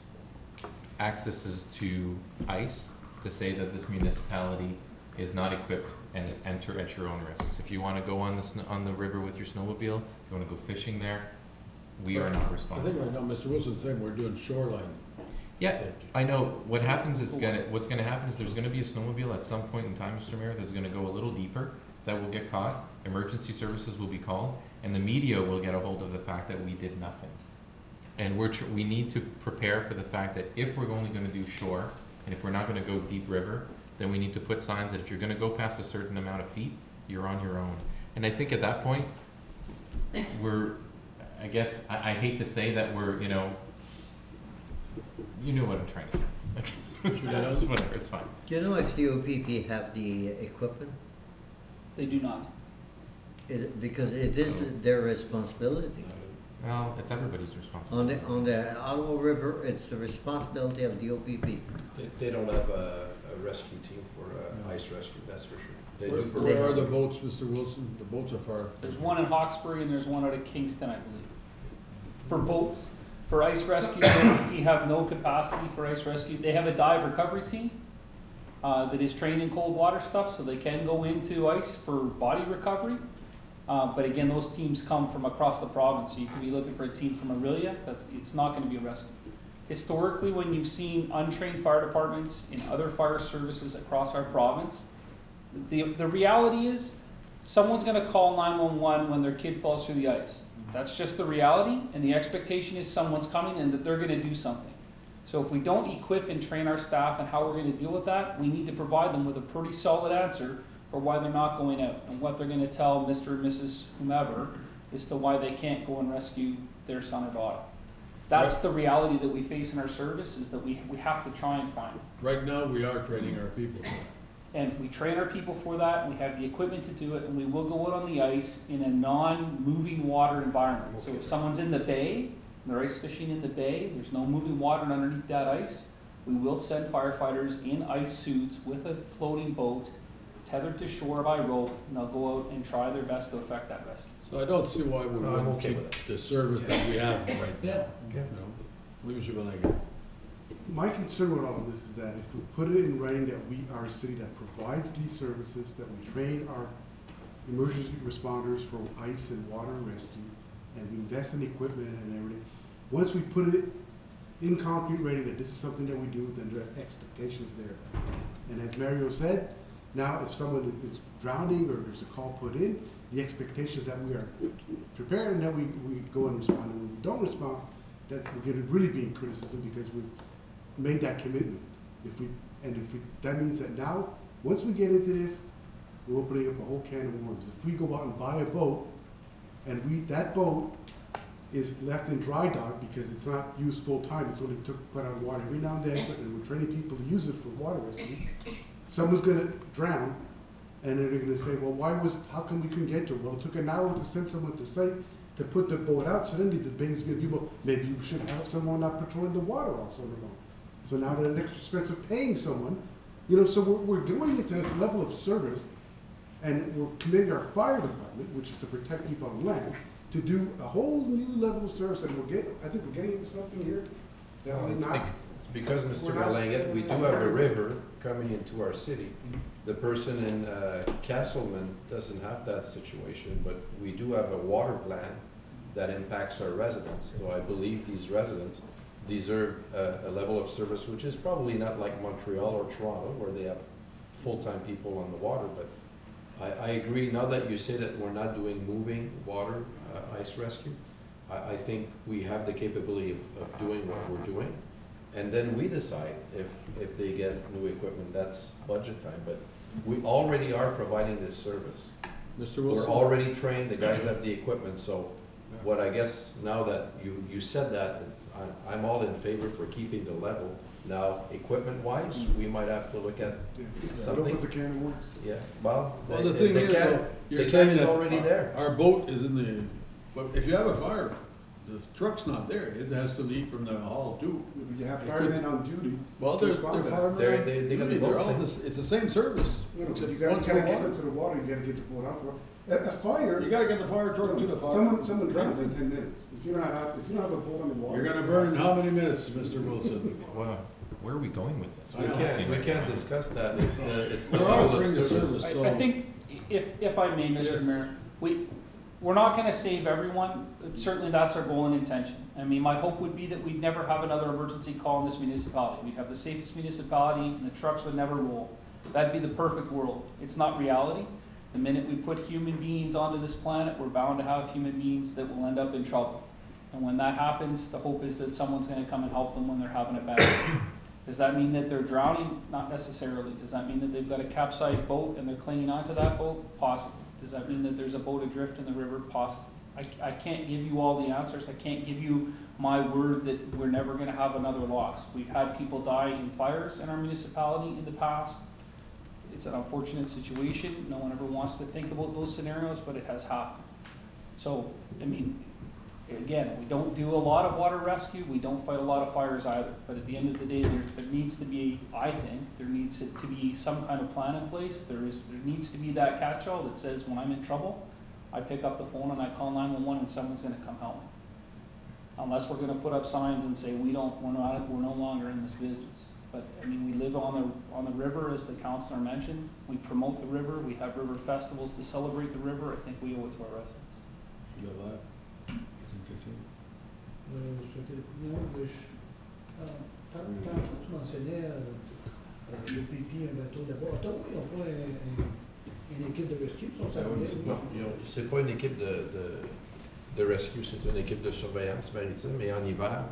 accesses to ice, to say that this municipality is not equipped and enter at your own risks. If you want to go on the river with your snowmobile, if you want to go fishing there, we are not I think responsible. right now, Mr. Wilson's saying we're doing shoreline. Yeah, safety. I know. What happens is what's gonna happen is there's gonna be a snowmobile at some point in time, Mr. Mayor, that's gonna go a little deeper, that will get caught, emergency services will be called, and the media will get a hold of the fact that we did nothing. And we need to prepare for the fact that if we're only gonna do shore, and if we're not gonna go deep river, then we need to put signs that if you're gonna go past a certain amount of feet, you're on your own. And I think at that point, I guess, I hate to say that we're, you know what I'm trying to say. Whatever, it's fine. Do you know if the OPP have the equipment? They do not. Because it is their responsibility. Well, it's everybody's responsibility. On the Ottawa River, it's the responsibility of the OPP. They don't have a rescue team for ice rescue, that's for sure. They do for. Where are the boats, Mr. Wilson? The boats are far. There's one in Hawkesbury and there's one out of Kingston, I believe. For boats, for ice rescue, we have no capacity for ice rescue. They have a dive recovery team that is trained in cold water stuff, so they can go into ice for body recovery. But again, those teams come from across the province, so you could be looking for a team from Aurelia. It's not going to be a rescue. Historically, when you've seen untrained fire departments in other fire services across our province, the reality is someone's going to call 911 when their kid falls through the ice. That's just the reality, and the expectation is someone's coming and that they're going to do something. So if we don't equip and train our staff and how we're going to deal with that, we need to provide them with a pretty solid answer for why they're not going out and what they're going to tell Mr. and Mrs. whomever as to why they can't go and rescue their son or daughter. That's the reality that we face in our service, is that we have to try and find. Right now, we are training our people. And we train our people for that, we have the equipment to do it, and we will go out on the ice in a non-moving water environment. So if someone's in the bay, and they're ice fishing in the bay, there's no moving water underneath that ice, we will send firefighters in ice suits with a floating boat, tethered to shore by rope, and they'll go out and try their best to effect that rescue. So I don't see why we I'm wouldn't okay keep with it. the service that we have right now. Yeah. You know, leadership like it. My concern with all of this is that if we put it in writing that we are a city that provides these services, that we train our emergency responders for ice and water rescue, and we invest in equipment and everything, once we put it in concrete writing that this is something that we do, then there are expectations there. And as Mario said, now if someone is drowning or there's a call put in, the expectation is that we are prepared and that we go and respond. And when we don't respond, that we're going to really be in criticism because we've made that commitment. That means that now, once we get into this, we're opening up a whole can of worms. If we go out and buy a boat, and that boat is left in dry dock because it's not used full time, it's only put out of water every now and then, and we're training people to use it for water rescue, someone's gonna drown, and they're gonna say, well, how come we couldn't get to it? Well, it took an hour to send someone to site to put the boat out, so then the bay's gonna be, well, maybe you should have someone not patrolling the water all summer long. So now they're an extra expense of paying someone, so we're going into this level of service, and we're committing our fire department, which is to protect people on land, to do a whole new level of service, and I think we're getting into something here that No, we're not. it's because, Mr. we're not- Berlanget, we do have a river coming into our city. The person in Castleman doesn't have that situation, but we do have a water plan that impacts our residents. So I believe these residents deserve a level of service which is probably not like Montreal or Toronto, where they have full-time people on the water, but I agree, now that you say that we're not doing moving water ice rescue, I think we have the capability of doing what we're doing, and then we decide if they get new equipment. That's budget time, but we already are providing this service. Mr. Wilson? We're already trained, the guys have the equipment, so what I guess, now that you said that, I'm all in favor for keeping the level. Now, equipment-wise, we might have to look at something. It opens a can of worms. Yeah, well, The thing is, though, you're the saying can is that already there. our boat is in the, but if you have a fire, the truck's not there. It has to leave from the hall too. You have It firemen could- on duty. Well, to they're respond to that. firemen. They're- on they gotta duty. be They're both, all eh? it's the same service. You know, except you gotta, one's gotta for get water. them to the water, you gotta get the boat out there. A fire. You gotta get the fire truck to the fire. Someone drowns in 10 minutes. If you don't have a boat on the water. You're gonna burn in how many minutes, Mr. Wilson? Well, where are we going with this? We can't discuss that, it's the They're level of offering the service. service. I think, if I may, Yes. Mr. Mayor, we're not gonna save everyone, but certainly that's our goal and intention. I mean, my hope would be that we'd never have another emergency call in this municipality. We'd have the safest municipality, and the trucks would never roll. That'd be the perfect world. It's not reality. The minute we put human beings onto this planet, we're bound to have human beings that will end up in trouble. And when that happens, the hope is that someone's gonna come and help them when they're having a bad day. Does that mean that they're drowning? Not necessarily. Does that mean that they've got a capsized boat and they're clinging onto that boat? Possibly. Does that mean that there's a boat adrift in the river? Possibly. I can't give you all the answers. I can't give you my word that we're never gonna have another loss. We've had people die in fires in our municipality in the past. It's an unfortunate situation. No one ever wants to think about those scenarios, but it has happened. So, I mean, again, we don't do a lot of water rescue. We don't fight a lot of fires either. But at the end of the day, there needs to be, I think, there needs to be some kind of plan in place. There needs to be that catch-all that says when I'm in trouble, I pick up the phone and I call 911 and someone's gonna come help me. Unless we're gonna put up signs and say we're no longer in this business. But, I mean, we live on the river, as the councillor mentioned. We promote the river. We have river festivals to celebrate the river. I think we owe it to our residents. Tantôt, tu mentionnais l'OPP, un bateau d'abord. Ottawa, ils n'ont pas une équipe de rescue, sont ça? Non, c'est pas une équipe de rescue, c'est une équipe de surveillance maritime, mais en hiver,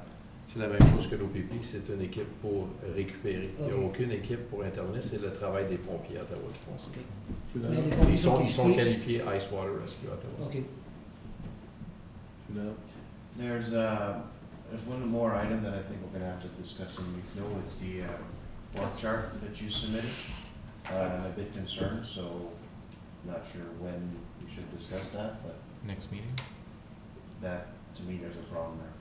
c'est la même chose que l'OPP, c'est une équipe pour récupérer. Il n'y a aucune équipe pour intervenir, c'est le travail des pompiers à Ottawa qui font ça. Ils sont qualifiés Ice Water Rescue à Ottawa. Okay. There's one more item that I think we're gonna have to discuss in Réunion. It's the org chart that you submitted. I'm a bit concerned, so not sure when we should discuss that, but Next meeting? that, to me, there's a problem there.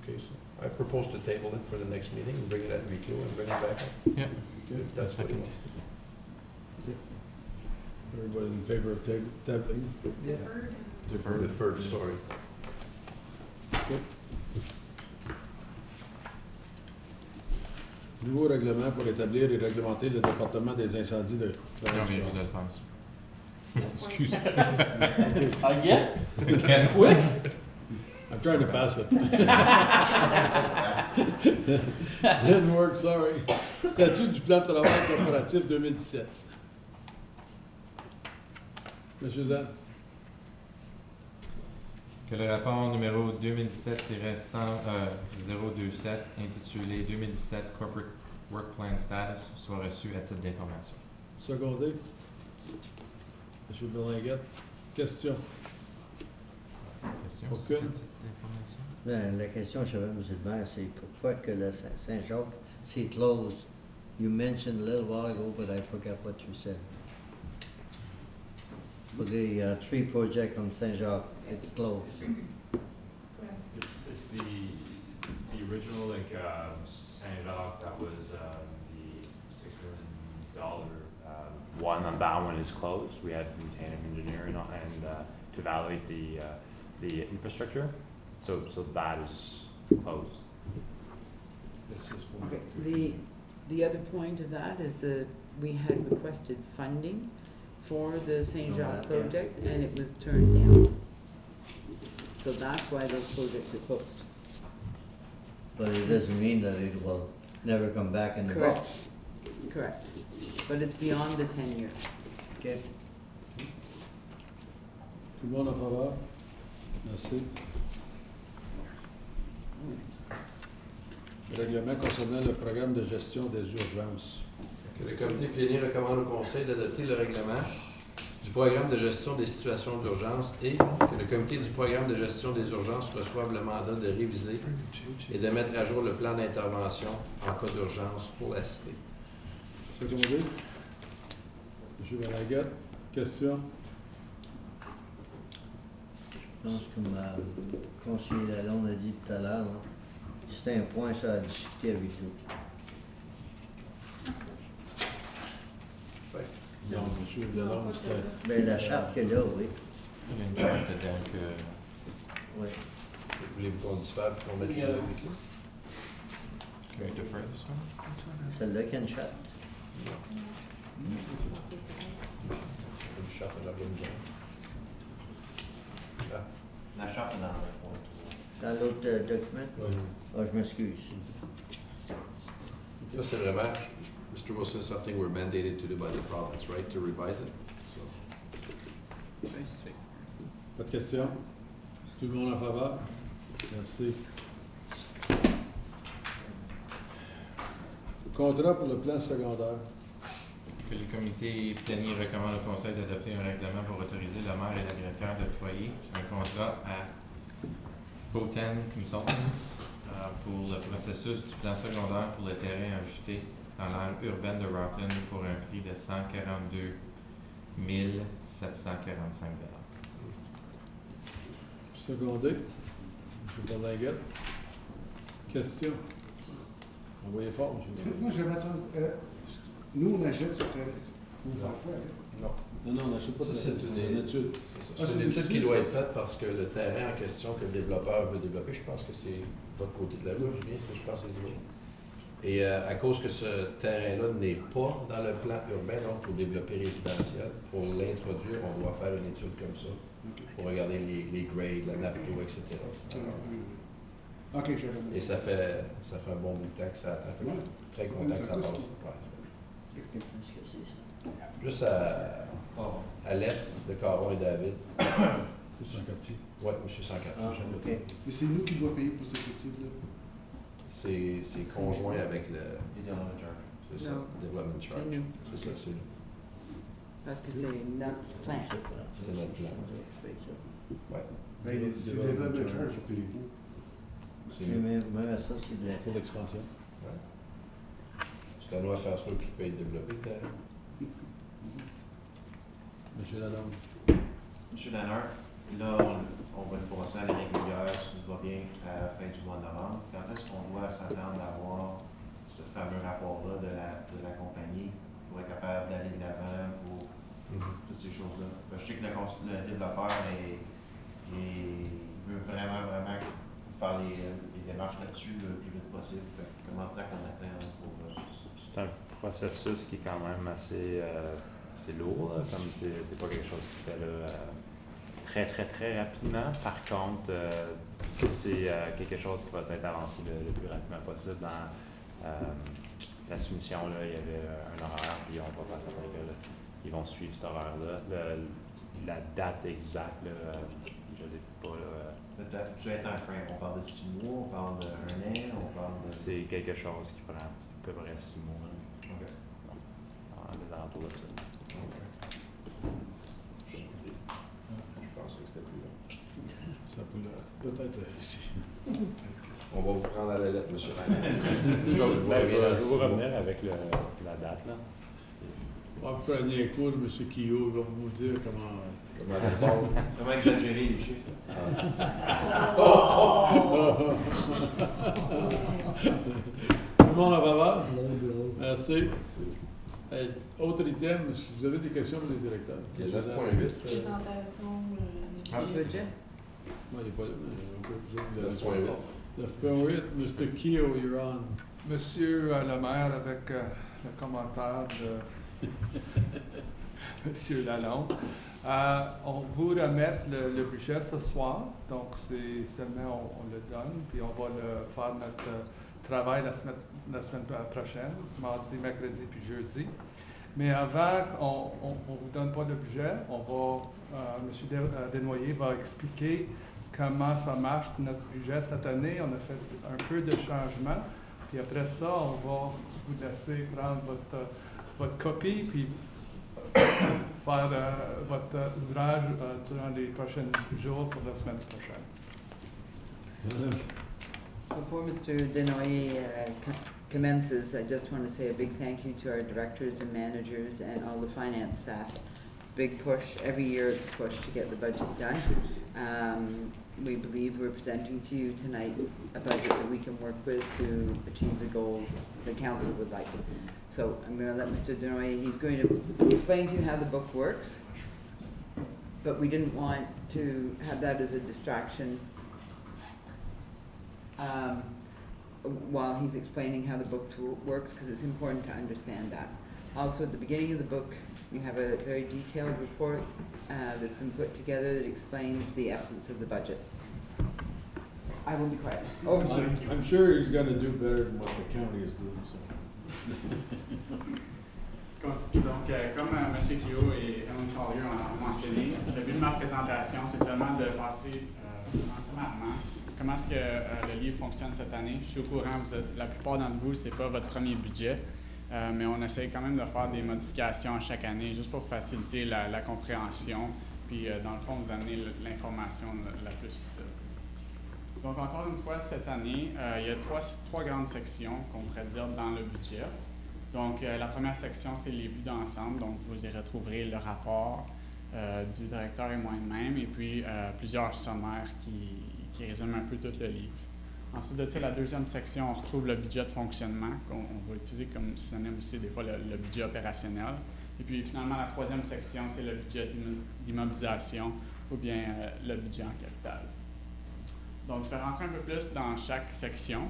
Okay, so I propose to table it for the next meeting, and bring it at review and bring it back up. Yeah. If that's what it is. Everybody in favor of tabling? Deferred, sorry. Okay. Nouveau règlement pour établir et réglementer le département des incendies de Non, mais je le pense. Excuse. Again? Again. Quick? I'm trying to pass it. Didn't work, sorry. Statut du plan de travail corporatif 2017. Monsieur Zan? Que le rapport numéro 2017-027 intitulé 2017 Corporate Work Plan Status soit reçu à titre d'information. Secondé. Monsieur Berlinguette. Question? Question? Aucune? À titre d'information? La question, je savais, M. le maire, c'est pourquoi que le Saint-Jacques, c'est closed. You mentioned a little while ago, but I forgot what you said. For the tree project on Saint-Jacques, it's closed. It's the original, like, Saint-Jacques, that was, the $6 million, one, on that one is closed. We had to retain an engineer and, to evaluate the infrastructure, so that is closed. Okay, the other point of that is that we had requested funding for the Saint Jacques project, and it was turned down. So that's why those projects are closed. But it doesn't mean that it will never come back in the Correct. box. Correct. But it's beyond the 10 years. Okay. Tout le monde en faveur? Merci. Règlement concernant le programme de gestion des urgences. Que le comité plénière recommande au Conseil d'adopter le règlement du programme de gestion des situations d'urgence et que le comité du programme de gestion des urgences reçoive le mandat de réviser et de mettre à jour le plan d'intervention en cas d'urgence pour la cité. Secondé. Monsieur Berlinguette. Question? Je pense, comme le conseiller Lalonde a dit tout à l'heure, là, c'est un point ça à discuter avec vous. Non, monsieur Lalonde, c'était... Ben, la charte qu'elle a, oui. Il y a une charte dedans que... Oui. Voulez-vous qu'on diffère et qu'on mette les deux avec lui? Can we defer this one? Celle-là qui a une charte. Une charte en organisation. Ah. La charte est dans le point. Dans l'autre document? Ah, je m'excuse. Ça, c'est vraiment, Mr. Wilson, something we're mandated to do by the province, right, to revise it? So. Pas de questions? Tout le monde en faveur? Merci. Contrat pour le plan secondaire. Que les comités pléniers recommandent au Conseil d'adopter un règlement pour autoriser le maire et l'agriculteur d'octroyer un contrat à Poten Consultants pour le processus du plan secondaire pour le terrain ajusté dans l'aire urbaine de Rockland pour un prix de 142 745 $. Secondé. M. Berlinguet. Question? Envoyez fort, M. Moi, je vais attendre. Nous, on achète ce terrain. Vous faites quoi, hein? Non. Non, on n'achète pas Ça, de c'est une étude. C'est une étude qui doit être faite parce que le terrain en question que le développeur veut développer, je pense que c'est votre côté de la rue, Julien, je pense que c'est lui. Et à cause que ce terrain-là n'est pas dans le plan urbain, donc pour développer résidentiel, pour l'introduire, on doit faire une étude comme ça, pour regarder les grades, la nappe d'eau, etc. OK, j'avais. Et ça fait un bon bout de temps que ça attend. Fait que très content que ça passe. Ouais. Juste à l'est de Caron et David. C'est Sancartier. Oui, M. Sancartier. Ah, OK. Mais c'est nous qui devons payer pour cette étude-là. C'est conjoint avec le... C'est ça, Non. Development Charge. C'est nous. C'est ça, c'est nous. Parce que c'est notre plan. C'est notre plan. Ouais. Ben, c'est le développement charge, vous payez vous. C'est Mais nous. même à ça, c'est de la... Pour l'expansion. Ouais. C'est à nous à faire ça qui paye développer le terrain. M. Lalonde. Monsieur Lannert, là, on va le passer à la régulière, si tout va bien, à la fin du mois de novembre. Quand est-ce qu'on doit s'attendre à avoir ce fameux rapport-là de la compagnie pour être capable d'aller de l'avant pour toutes ces choses-là? Je sais que le développeur veut vraiment faire les démarches là-dessus le plus vite possible. Fait que comment de temps qu'on attend pour... C'est un processus qui est quand même assez lourd, là, comme c'est pas quelque chose qui se fait là, très rapidement. Par contre, c'est quelque chose qui va être avancé le plus rapidement possible. Dans la soumission, là, il y avait un horaire, puis on va passer après que ils vont suivre cet horaire-là. La date exacte, là, je ne l'ai pas. Peut-être, tu as un frame, on parle de 6 mois, on parle de 1 an, on parle de... C'est quelque chose qui prend à peu près 6 mois. Là. OK. Les alentours de ça. Je pensais que c'était plus long. Ça peut être ici. On va vous prendre à la lettre, M. Ryan. Je vais vous revenir avec la date. Là. On va prendre un coup de M. Kyo, il va vous dire comment Comment exagérer les chiffres? Tout le monde en faveur? Merci. Autre item, est-ce que vous avez des questions pour les directeurs? Il y a 9.8. Présentation. Budget. Moi, il n'est pas là, mais 9.8. 9.8, Mr. Keo, you're on. Monsieur le maire, avec le commentaire de Monsieur Lalonde, on vous remet le budget ce soir, donc c'est seulement on le donne, puis on va faire notre travail la semaine prochaine, mardi, mercredi puis jeudi. Mais avant qu'on ne vous donne pas le budget, Monsieur Desnoyers va expliquer comment ça marche notre budget cette année. On a fait un peu de changement. Puis après ça, on va vous laisser prendre votre copie puis faire votre ouvrage durant les prochains jours pour la semaine prochaine. Before Mr. Denoyer commences, I just want to say a big thank you to our directors and managers and all the finance staff big push. Every year it's a push to get the budget done. We believe we're presenting to you tonight a budget that we can work with to achieve the goals the council would like. So I'm going to let Mr. Denoy, he's going to explain to you how the book works, but we didn't want to have that as a distraction while he's explaining how the book works, because it's important to understand that. Also, at the beginning of the book, you have a very detailed report that's been put together that explains the essence of the budget. I will be quiet. Over to you. I'm sure he's going to do better than what the county is doing. So. Donc, comme M. Kyo et Mme Salier ont mentionné, le but de ma présentation, c'est seulement de passer sommairement comment est-ce que le livre fonctionne cette année. Je suis au courant, la plupart d'entre vous, ce n'est pas votre premier budget. Mais on essaie quand même de faire des modifications à chaque année, juste pour faciliter la compréhension, puis dans le fond, vous amener l'information la plus utile. Donc, encore une fois, cette année, il y a trois grandes sections qu'on pourrait dire dans le budget. Donc, la première section, c'est les vues d'ensemble. Donc, vous y retrouverez le rapport du directeur et moi-même, et puis plusieurs sommaires qui résument un peu tout le livre. Ensuite de ça, la deuxième section, on retrouve le budget de fonctionnement, qu'on va utiliser comme synonyme aussi des fois le budget opérationnel. Et puis finalement, la troisième section, c'est le budget d'immobilisation ou bien le budget en capital. Donc, je vais rentrer un peu plus dans chaque section.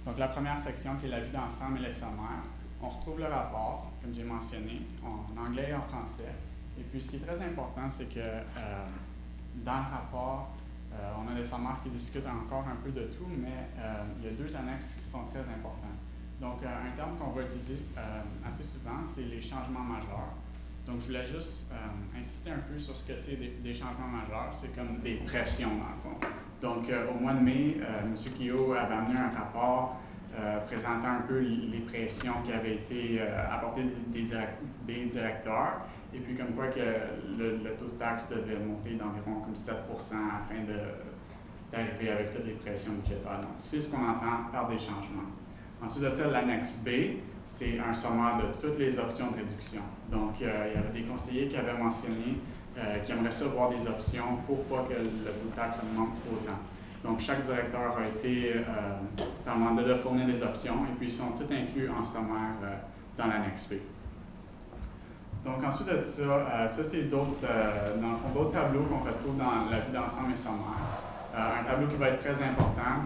Donc, la première section, qui est la vue d'ensemble et les sommaires, on retrouve le rapport, comme j'ai mentionné, en anglais et en français. Et puis, ce qui est très important, c'est que dans le rapport, on a des sommaires qui discutent encore un peu de tout, mais il y a deux annexes qui sont très importants. Donc, un terme qu'on va utiliser assez souvent, c'est les changements majeurs. Donc, je voulais juste insister un peu sur ce que c'est des changements majeurs. C'est comme des pressions, dans le fond. Donc, au mois de mai, M. Kyo avait amené un rapport présentant un peu les pressions qui avaient été apportées des directeurs. Et puis, comme quoi que le taux de taxe devait monter d'environ comme 7 afin d'arriver avec toutes les pressions budgétaires. Donc, c'est ce qu'on entend par des changements. Ensuite de ça, l'annexe B, c'est un sommaire de toutes les options de réduction. Donc, il y avait des conseillers qui avaient mentionné qu'ils aimeraient ça voir des options pour pas que le taux de taxe augmente autant. Donc, chaque directeur a été dans le mandat de fournir des options et puis ils sont tous inclus en sommaire dans l'annexe B. Donc, ensuite de ça, ça c'est dans le fond, d'autres tableaux qu'on retrouve dans la vue d'ensemble et sommaire. Un tableau qui va être très important,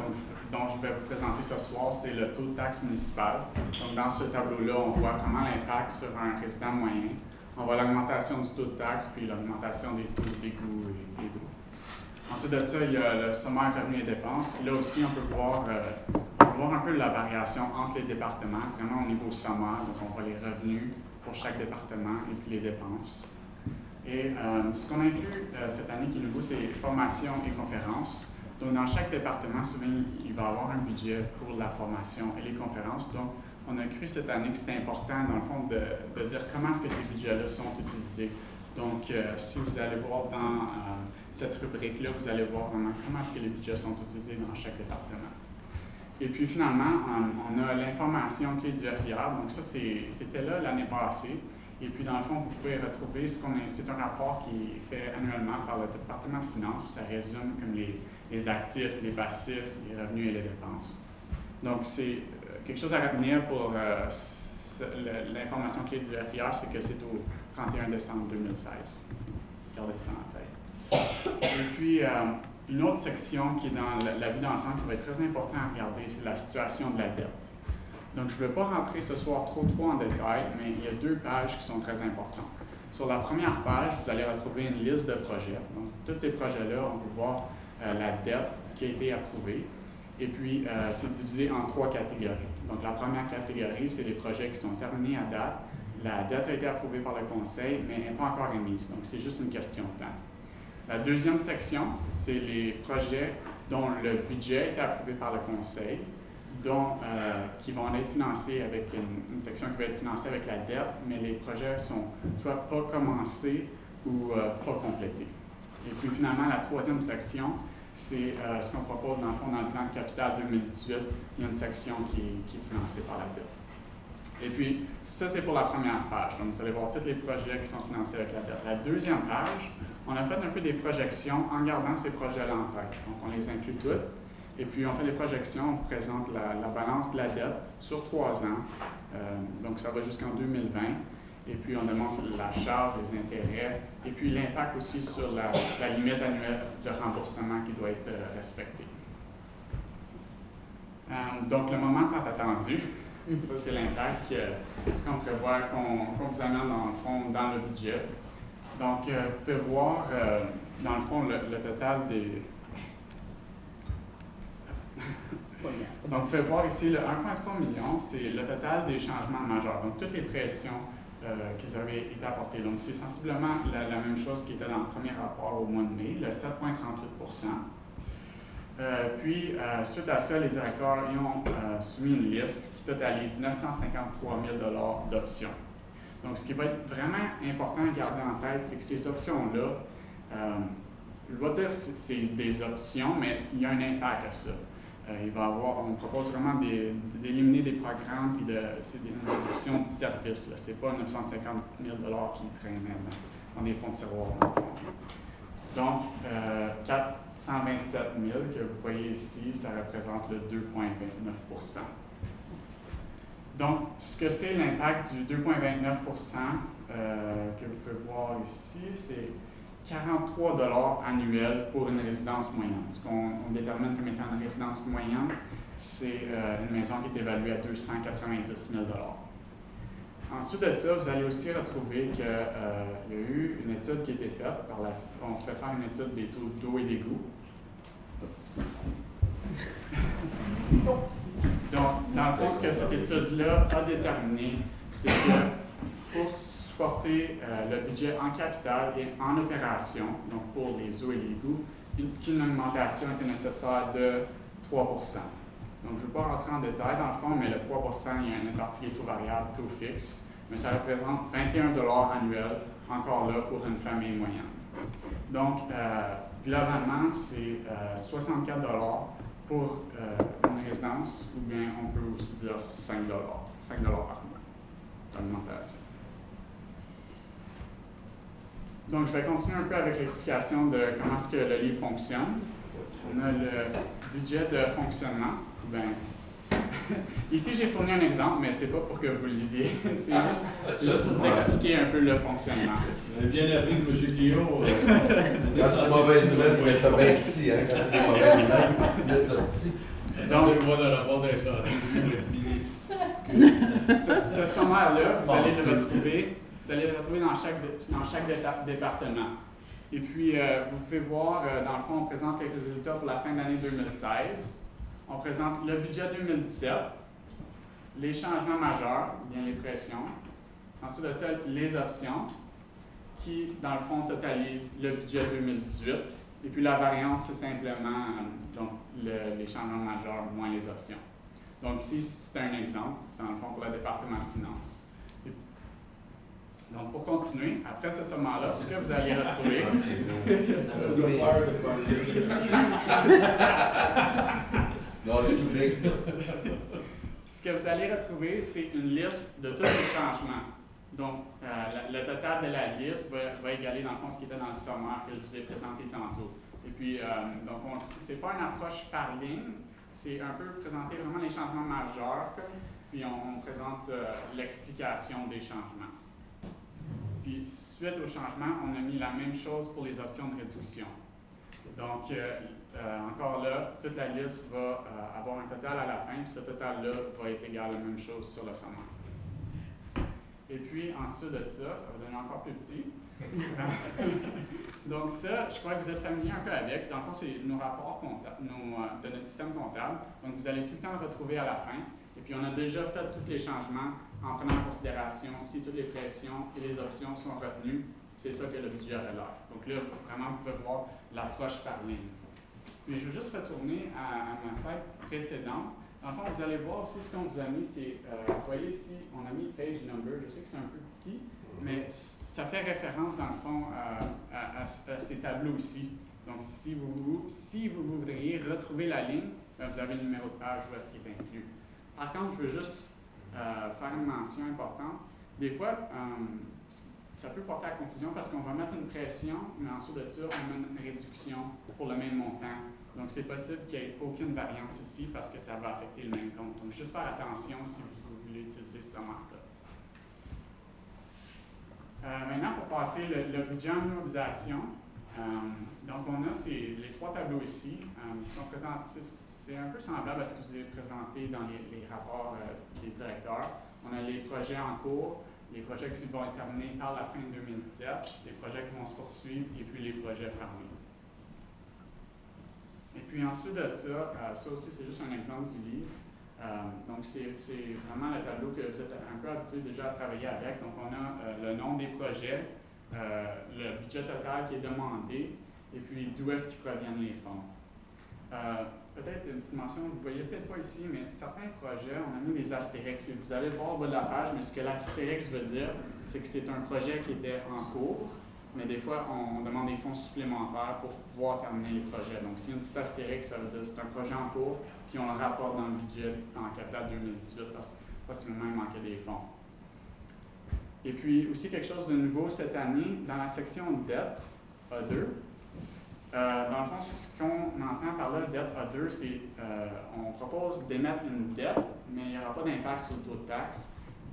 dont je vais vous présenter ce soir, c'est le taux de taxe municipale. Donc, dans ce tableau-là, on voit vraiment l'impact sur un résident moyen. On voit l'augmentation du taux de taxe, puis l'augmentation des taux d'égout et d'eau. Ensuite de ça, il y a le sommaire revenus et dépenses. Là aussi, on peut voir un peu la variation entre les départements, vraiment au niveau sommaire. Donc, on voit les revenus pour chaque département et puis les dépenses. Et ce qu'on inclut cette année qui est nouveau, c'est formation et conférences. Donc, dans chaque département, souvent, il va y avoir un budget pour la formation et les conférences. Donc, on a cru cette année que c'était important, dans le fond, de dire comment est-ce que ces budgets-là sont utilisés. Donc, si vous allez voir dans cette rubrique-là, vous allez voir vraiment comment est-ce que les budgets sont utilisés dans chaque département. Et puis, finalement, on a l'information clé du FIR. Donc, ça, c'était là l'année passée. Et puis, dans le fond, vous pouvez retrouver c'est un rapport qui est fait annuellement par le département de finances, où ça résume comme les actifs, les passifs, les revenus et les dépenses. Donc, c'est quelque chose à retenir pour l'information clé du FIR, c'est que c'est au 31 décembre 2016. Gardez ça en tête. Et puis, une autre section qui est dans la vue d'ensemble qui va être très importante à regarder, c'est la situation de la dette. Donc, je ne vais pas rentrer ce soir trop en détail, mais il y a deux pages qui sont très importantes. Sur la première page, vous allez retrouver une liste de projets. Donc, tous ces projets-là, on peut voir la dette qui a été approuvée. Et puis, c'est divisé en trois catégories. Donc, la première catégorie, c'est les projets qui sont terminés à date. La dette a été approuvée par le Conseil, mais elle n'est pas encore émise. Donc, c'est juste une question de temps. La deuxième section, c'est les projets dont le budget a été approuvé par le Conseil, qui vont être financés avec une section qui va être financée avec la dette, mais les projets sont soit pas commencés ou pas complétés. Et puis finalement, la troisième section, c'est ce qu'on propose dans le fond dans le plan de capital 2018. Il y a une section qui est financée par la dette. Et puis, ça, c'est pour la première page. Donc, vous allez voir tous les projets qui sont financés avec la dette. La deuxième page, on a fait un peu des projections en gardant ces projets-là en tête. Donc, on les inclut toutes. Et puis, on fait des projections, on vous présente la balance de la dette sur 3 ans. Donc, ça va jusqu'en 2020. Et puis, on démontre la charge, les intérêts, et puis l'impact aussi sur la limite annuelle de remboursement qui doit être respectée. Donc, le moment tant attendu, ça, c'est l'impact qu'on prévoit, qu'on vous amène dans le fond, dans le budget. Donc, vous pouvez voir, dans le fond, le total des... Donc, vous pouvez voir ici, le 1,3 million, c'est le total des changements majeurs. Donc, toutes les pressions qui avaient été apportées. Donc, c'est sensiblement la même chose qui était dans le premier rapport au mois de mai, le 7,38 Puis, suite à ça, les directeurs ils ont soumis une liste qui totalise 953 000 $ d'options. Donc, ce qui va être vraiment important à garder en tête, c'est que ces options-là, je vais dire que c'est des options, mais il y a un impact à ça. On propose vraiment d'éliminer des programmes, puis c'est une réduction de services. Ce n'est pas 950 000 $ qui traînent dans des fonds de tiroir. Donc, 427 000 que vous voyez ici, ça représente le 2,29 Donc, ce que c'est l'impact du 2,29 que vous pouvez voir ici, c'est 43 $ annuels pour une résidence moyenne. Ce qu'on détermine comme étant une résidence moyenne, c'est une maison qui est évaluée à 290 000 $. Ensuite de ça, vous allez aussi retrouver qu'il y a eu une étude qui a été faite. On fait faire une étude des taux d'eau et d'égout. Donc, dans le fond, ce que cette étude-là a déterminé, c'est que pour supporter le budget en capital et en opération, donc pour les eaux et les égouts, qu'une augmentation était nécessaire de 3 Donc, je ne vais pas rentrer en détail dans le fond, mais le 3 il y a une partie qui est taux variable, taux fixe, mais ça représente 21 $ annuels, encore là, pour une famille moyenne. Donc, globalement, c'est 64 $ pour une résidence, ou bien on peut aussi dire 5 $, 5 $ par mois d'augmentation. Donc, je vais continuer un peu avec l'explication de comment est-ce que le livre fonctionne. On a le budget de fonctionnement. Ici, j'ai fourni un exemple, mais ce n'est pas pour que vous le lisiez. C'est juste pour vous expliquer un peu le fonctionnement. Vous avez bien appris que M. Guillaume... Quand c'est une mauvaise nouvelle, il met ça bien petit. Hein? Quand c'est des mauvaises nouvelles, il met ça petit. Donc, moi, dans le rapport d'incendie, ce sommaire-là, vous allez le retrouver dans chaque département. Et puis, vous pouvez voir, dans le fond, on présente les résultats pour la fin d'année 2016. On présente le budget 2017, les changements majeurs, ou bien les pressions. Ensuite de ça, les options, qui, dans le fond, totalisent le budget 2018. Et puis, la variance, c'est simplement les changements majeurs moins les options. Donc, ici, c'est un exemple, dans le fond, pour le département de finances. Donc, pour continuer, après ce sommaire-là, ce que vous allez retrouver... Ce que vous allez retrouver, c'est une liste de tous les changements. Donc, le total de la liste va égaler, dans le fond, ce qui était dans le sommaire que je vous ai présenté tantôt. Et puis, ce n'est pas une approche par ligne, c'est un peu présenter vraiment les changements majeurs, puis on présente l'explication des changements. Puis, suite au changement, on a mis la même chose pour les options de réduction. Donc, encore là, toute la liste va avoir un total à la fin, puis ce total-là va être égal à la même chose sur le sommaire. Et puis, ensuite de ça va devenir encore plus petit. Donc ça, je crois que vous êtes familier un peu avec. Dans le fond, c'est nos rapports comptables, de notre système comptable. Donc, vous allez tout le temps le retrouver à la fin. Et puis, on a déjà fait tous les changements en prenant en considération si toutes les pressions et les options sont retenues. C'est ça que le budget relève. Donc là, vraiment, vous pouvez voir l'approche par ligne. Puis, je veux juste retourner à ma slide précédente. Dans le fond, vous allez voir aussi ce qu'on vous a mis. Vous voyez ici, on a mis page number. Je sais que c'est un peu petit, mais ça fait référence, dans le fond, à ces tableaux ici. Donc, si vous voudriez retrouver la ligne, bien, vous avez le numéro de page où est-ce qui est inclus. Par contre, je veux juste faire une mention importante. Des fois, ça peut porter à confusion parce qu'on va mettre une pression, mais ensuite de ça, on met une réduction pour le même montant. Donc, c'est possible qu'il n'y ait aucune variance ici parce que ça va affecter le même compte. Donc, juste faire attention si vous voulez utiliser cette marque-là. Maintenant, pour passer le budget en immobilisation, donc on a les 3 tableaux ici qui sont présentés. C'est un peu semblable à ce que je vous ai présenté dans les rapports des directeurs. On a les projets en cours, les projets qui vont être terminés par la fin de 2017, les projets qui vont se poursuivre et puis les projets fermés. Et puis ensuite de ça, ça aussi c'est juste un exemple du livre. Donc c'est vraiment le tableau que vous êtes un peu habitué déjà à travailler avec. Donc on a le nom des projets, le budget total qui est demandé, et puis d'où est-ce qu'ils proviennent les fonds. Peut-être une petite mention, vous ne voyez peut-être pas ici, mais certains projets, on a mis des astérix, puis vous allez voir au bas de la page, mais ce que l'astérix veut dire, c'est que c'est un projet qui était en cours, mais des fois, on demande des fonds supplémentaires pour pouvoir terminer les projets. Donc, s'il y a une petite astérix, ça veut dire que c'est un projet en cours, puis on le rapporte dans le budget en capital 2018 parce que possiblement il manquait des fonds. Et puis, aussi quelque chose de nouveau cette année, dans la section dette A2, dans le fond, ce qu'on entend par là, dette A2, c'est on propose d'émettre une dette, mais il n'y aura pas d'impact sur le taux de taxe,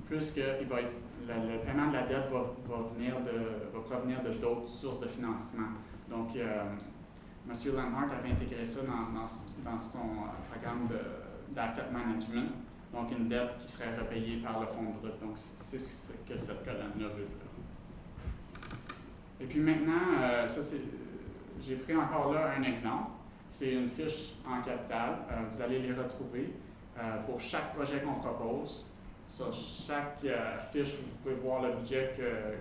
puisque le paiement de la dette va provenir de d'autres sources de financement. Donc, M. Lenhart avait intégré ça dans son programme d'asset management, donc une dette qui serait repayée par le fonds de route. Donc, c'est ce que cette colonne-là veut dire. Et puis maintenant, j'ai pris encore là un exemple. C'est une fiche en capital. Vous allez les retrouver pour chaque projet qu'on propose. Sur chaque fiche, vous pouvez voir le budget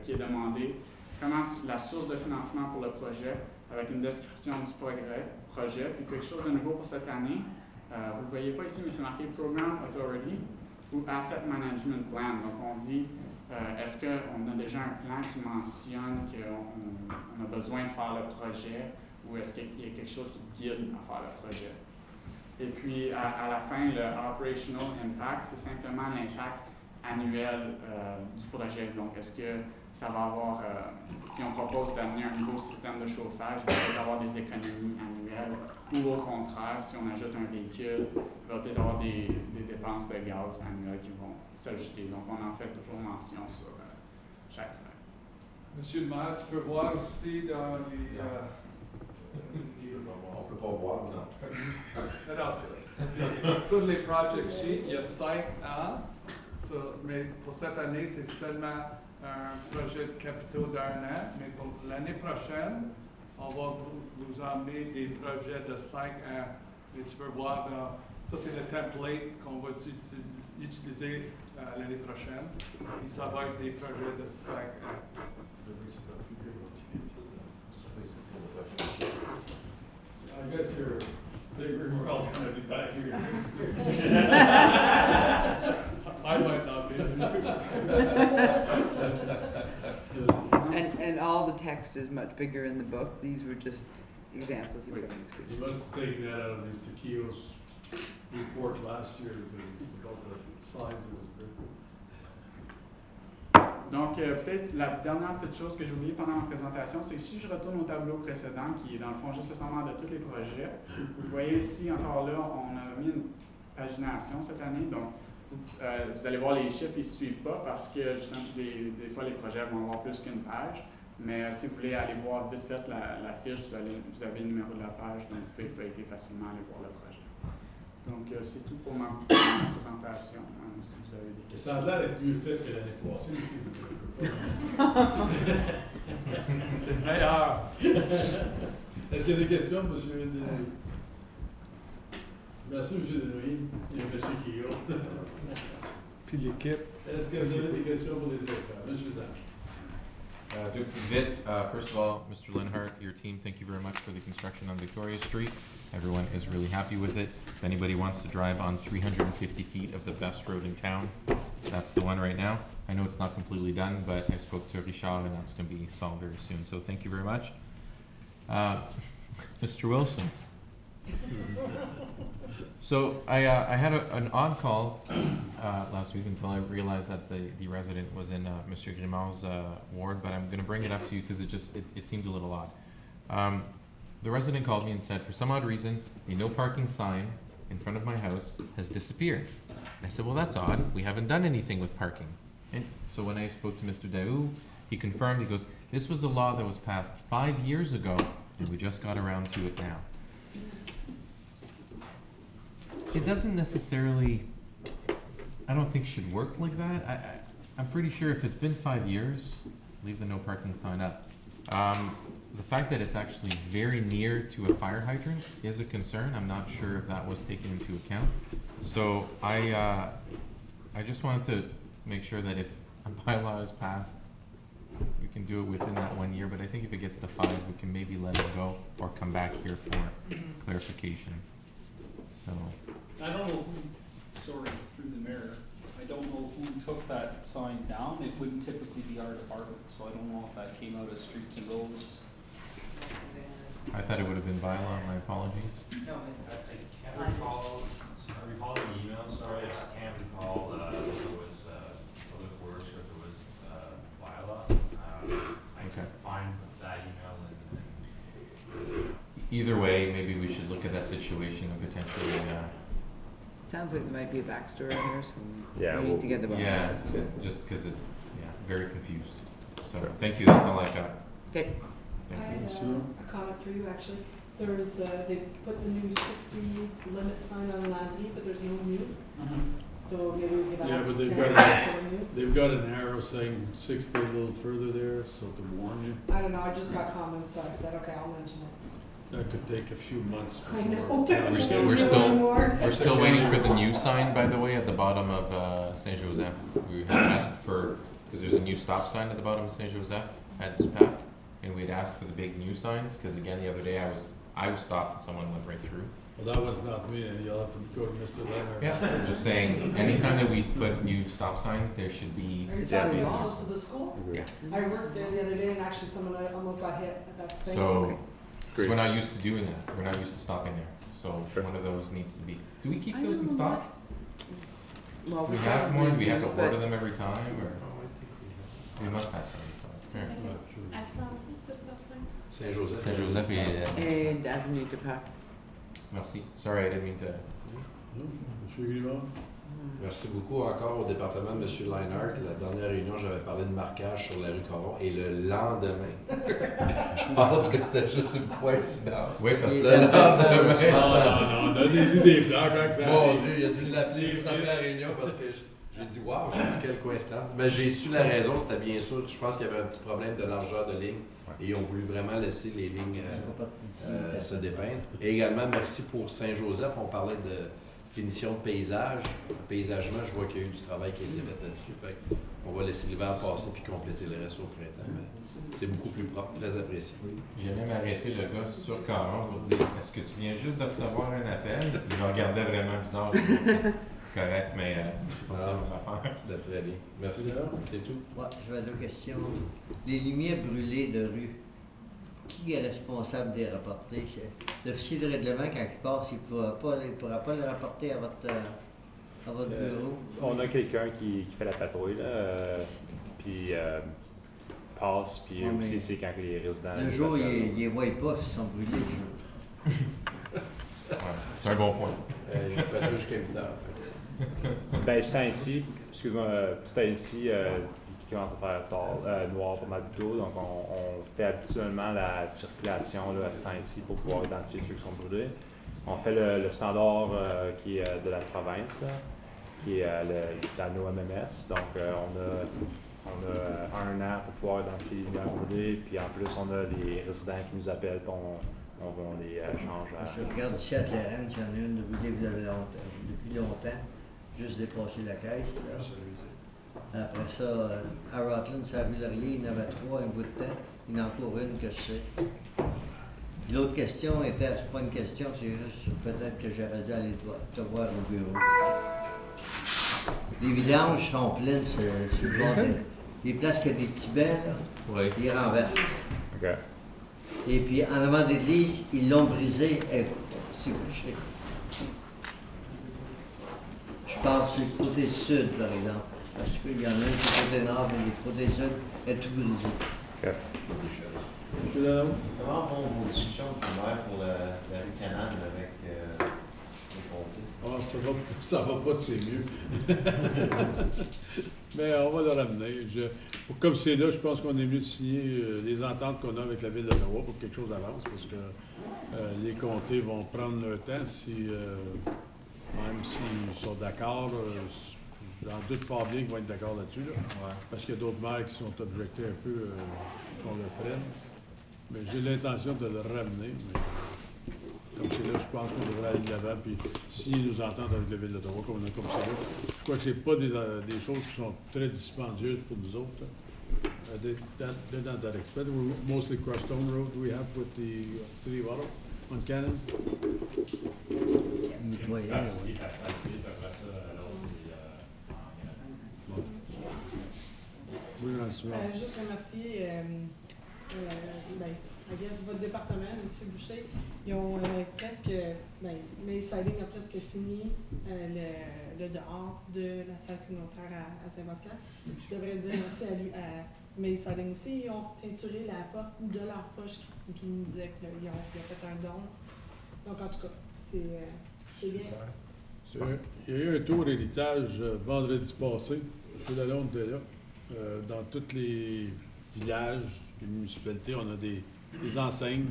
qui est demandé, comment la source de financement pour le projet, avec une description du projet, puis quelque chose de nouveau pour cette année. Vous ne le voyez pas ici, mais c'est marqué Program Authority ou Asset Management Plan. Donc, on dit, est-ce qu'on a déjà un plan qui mentionne qu'on a besoin de faire le projet ou est-ce qu'il y a quelque chose qui guide à faire le projet? Et puis, à la fin, le Operational Impact, c'est simplement l'impact annuel du projet. Donc, est-ce que ça va avoir, si on propose d'amener un nouveau système de chauffage, il va peut-être avoir des économies annuelles, ou au contraire, si on ajoute un véhicule, il va peut-être avoir des dépenses de gaz annuelles qui vont s'ajouter. Donc, on en fait toujours mention sur chaque slide. Monsieur le maire, tu peux voir aussi dans les... On ne peut pas voir, non. Sur les project sheets, il y a 5 ans, mais pour cette année, c'est seulement un projet de capitaux d'1 an, mais pour l'année prochaine, on va vous emmener des projets de 5 ans. Et tu peux voir, ça c'est le template qu'on va utiliser l'année prochaine. Et ça va être des projets de 5 ans. I guess you're bigger, we're all going to be back here. I might not be. And all the text is much bigger in the book. These were just examples you put on the screen. You must have taken that out of Mr. Keogh's report last year because about the size of his group. Donc, peut-être la dernière petite chose que j'ai oubliée pendant ma présentation, c'est que si je retourne au tableau précédent, qui est dans le fond juste le sommaire de tous les projets, vous voyez ici, encore là, on a mis une pagination cette année. Donc, vous allez voir les chiffres, ils ne se suivent pas parce que justement, des fois, les projets vont avoir plus qu'une page. Mais si vous voulez aller voir vite fait la fiche, vous avez le numéro de la page, donc vous pouvez feuilleter facilement aller voir le projet. Donc, c'est tout pour ma présentation, si vous avez des questions. Ça a l'air d'être mieux fait que l'année passée. C'est meilleur. Est-ce qu'il y a des questions, M. Denis? Merci, M. Denis et M. Keogh. Puis l'équipe. Est-ce que vous avez des questions pour les directeurs? M. Zach. Deux petites vite. First of all, Mr. Lenhart, your team, thank you very much for the construction on Victoria Street. Everyone is really happy with it. If anybody wants to drive on 350 feet of the best road in town, that's the one right now. I know it's not completely done, but I spoke to Richard and that's going to be solved very soon. So thank you very much. Mr. Wilson, So I had an odd call last week until I realized that the resident was in Mr. Grimard's ward, but I'm going to bring it up to you because it seemed a little odd. The resident called me and said, for some odd reason, a no parking sign in front of my house has disappeared. And I said, well, that's odd. We haven't done anything with parking. And so when I spoke to Mr. Daou, he confirmed, he goes, this was a law that was passed 5 years ago, and we just got around to it now. It doesn't necessarily, I don't think should work like that. I'm pretty sure if it's been 5 years, leave the no parking sign up. The fact that it's actually very near to a fire hydrant is a concern. I'm not sure if that was taken into account. So I just wanted to make sure that if a bylaw is passed, we can do it within that 1 year, but I think if it gets to 5, we can maybe let it go or come back here for clarification. So. I don't know who, sorry, through the mayor, I don't know who took that sign down. It wouldn't typically be our department, so I don't know if that came out of streets and roads. I thought it would have been bylaw, my apologies. No, I can't recall, I recall the email, sorry, I just can't recall if it was public works or if it was bylaw. I can find that email and either way, maybe we should look at that situation and potentially. Sounds like there might be a backstory here, so Yeah, we need to get the ball. yeah, just because very confused. So thank you. That's all I've got. Okay. I had a comment for you, actually. There was, they put the new 60 limit sign on Landry, but there's no new. So maybe we could ask. Yeah, but they've got an arrow saying 60 a little further there, so to warn you. I don't know, I just got comments, so I said, okay, I'll mention it. That could take a few months before. I know. We're still waiting for the new sign, by the way, at the bottom of Saint Joseph. We had asked for, because there's a new stop sign at the bottom of Saint Joseph at SPAC, and we had asked for the big new signs, because again, the other day I was stopped and someone went right through. Well, that one's not me, and you'll have to go to Mr. Leonard. Yeah, I'm just saying, anytime that we put new stop signs, there should be. Are you talking close to the school? Yeah. I worked there the other day, and actually someone almost got hit at that same. So, we're not used to doing that. We're not used to stopping there. So one of those needs to be. Do we keep those in stock? Well, we have more. Do we have to order them every time, or we must have some in stock? Yeah. Saint Joseph. Saint Joseph et avenue de Pâques. Merci. Sorry, I didn't mean to. Merci beaucoup encore au département de M. Leinart. La dernière réunion, j'avais parlé de marquage sur la rue Coron et le lendemain, je pense que c'était juste une coïncidence. Oui, parce que le lendemain, on a des idées blancs quand ça Mon arrive. Dieu, il a dû l'appeler juste après la réunion parce que j'ai dit waouh, j'ai dit quelle coïncidence. Mais j'ai su la raison, c'était bien sûr, je pense qu'il y avait un petit problème de largeur de ligne et ils ont voulu vraiment laisser les lignes se dépeindre. Et également, merci pour Saint-Joseph, on parlait de finition de paysage, paysagement, je vois qu'il y a eu du travail qui a été fait là-dessus. On va laisser l'hiver passer puis compléter le reste au printemps. C'est beaucoup plus propre, très apprécié. J'ai même arrêté le gars sur Caron pour dire est-ce que tu viens juste de recevoir un appel? Il me regardait vraiment bizarre. C'est correct, mais je pensais à nos affaires. C'était très bien. Merci. C'est tout. Ouais, j'avais deux questions. Les lumières brûlées de rue, qui est responsable des rapporter? L'officier de règlement, quand il passe, il ne pourra pas le rapporter à votre bureau? On a quelqu'un qui fait la patrouille, là, puis passe, puis Ouais, aussi c'est quand les résidents... Le jour, ils ne voient pas s'ils sont brûlés. C'est un bon point. Il fait jusqu'à 8 heures. Ben, ce temps-ci, excuse-moi, ce temps-ci, qui commence à faire tard, noir pas mal plus tôt, donc on fait habituellement la circulation là, à ce temps-ci pour pouvoir identifier ceux qui sont brûlés. On fait le standard qui est de la province, là, qui est dans nos MMS, donc on a 1 an pour pouvoir identifier les lumières brûlées, puis en plus on a les résidents qui nous appellent, puis on les change à... Je regarde ici à Clarence, il y en a une brûlée depuis longtemps, juste dépassé la caisse. Là. Après ça, à Rutland, ça a vu Laurier, il y en avait 3 un bout de temps. Il y en a encore une que je sais. Puis l'autre question était, c'est pas une question, c'est juste peut-être que j'aurais dû aller te voir au bureau. Les vidanges sont pleines sur le bord des places qu'il y a des petits bains, là, ils renversent. Okay. Et puis en avant de l'église, ils l'ont brisé. s'est couché. Je parle sur le côté sud, par exemple, parce qu'il y en a un du côté nord, mais le côté sud est tout brisé. OK. Comment vont vos discussions du maire pour la rue Canal avec les comtés? Ah, ça va pas de c'est mieux. Mais on va le ramener. Comme c'est là, je pense qu'on est mieux de signer les ententes qu'on a avec la Ville d'Ottawa pour que quelque chose avance, parce que les comtés vont prendre leur temps même s'ils sont d'accord. J'en doute fort bien qu'ils vont être d'accord là-dessus, parce qu'il y a d'autres maires qui sont objectés un peu qu'on le prenne. Mais j'ai l'intention de le ramener. Mais comme c'est là, je pense qu'on devrait aller de l'avant puis signer nos ententes avec la Ville d'Ottawa, comme c'est là. Je crois que ce n'est pas des choses qui sont très dispendieuses pour nous autres. They're not that expensive. We're mostly crushed stone road we have with the City of Ottawa on Cannon. Juste remercier votre département, M. Boucher. Ils ont presque, May Siding a presque fini le dehors de la salle communautaire à Saint-Pascal. Je devrais dire merci à May Siding aussi. Ils ont peinturé la porte de leur poche qui nous disaient qu'ils ont fait un don. Donc, en tout cas, c'est bien. Il y a eu un tour héritage vendredi passé. M. Lalonde était là. Dans tous les villages, les municipalités, on a des enseignes.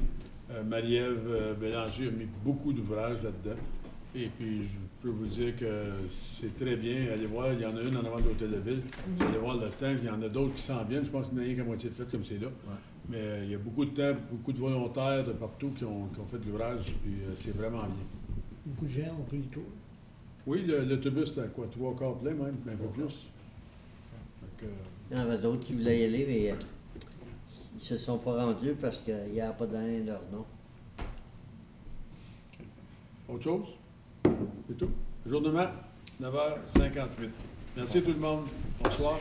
Marie-Ève Bélanger a mis beaucoup d'ouvrages là-dedans. Et puis, je peux vous dire que c'est très bien. Allez voir, il y en a une en avant de l'Hôtel de Ville. Allez voir le temps. Il y en a d'autres qui s'en viennent. Je pense qu'il n'y en a rien qu'à moitié de fait comme c'est là. Ouais. Mais il y a beaucoup de temps, beaucoup de volontaires de partout qui ont fait de l'ouvrage. Puis c'est vraiment bien. Beaucoup de gens ont pris le tour. Oui, l'autobus était à quoi? 3 quarts plein même, un peu plus. Il y en avait d'autres qui voulaient y aller, mais ils ne se sont pas rendus parce qu'il n'y a pas donné leur nom. Autre chose? C'est tout? Jour demain, 9h58. Merci tout le monde. Bonsoir.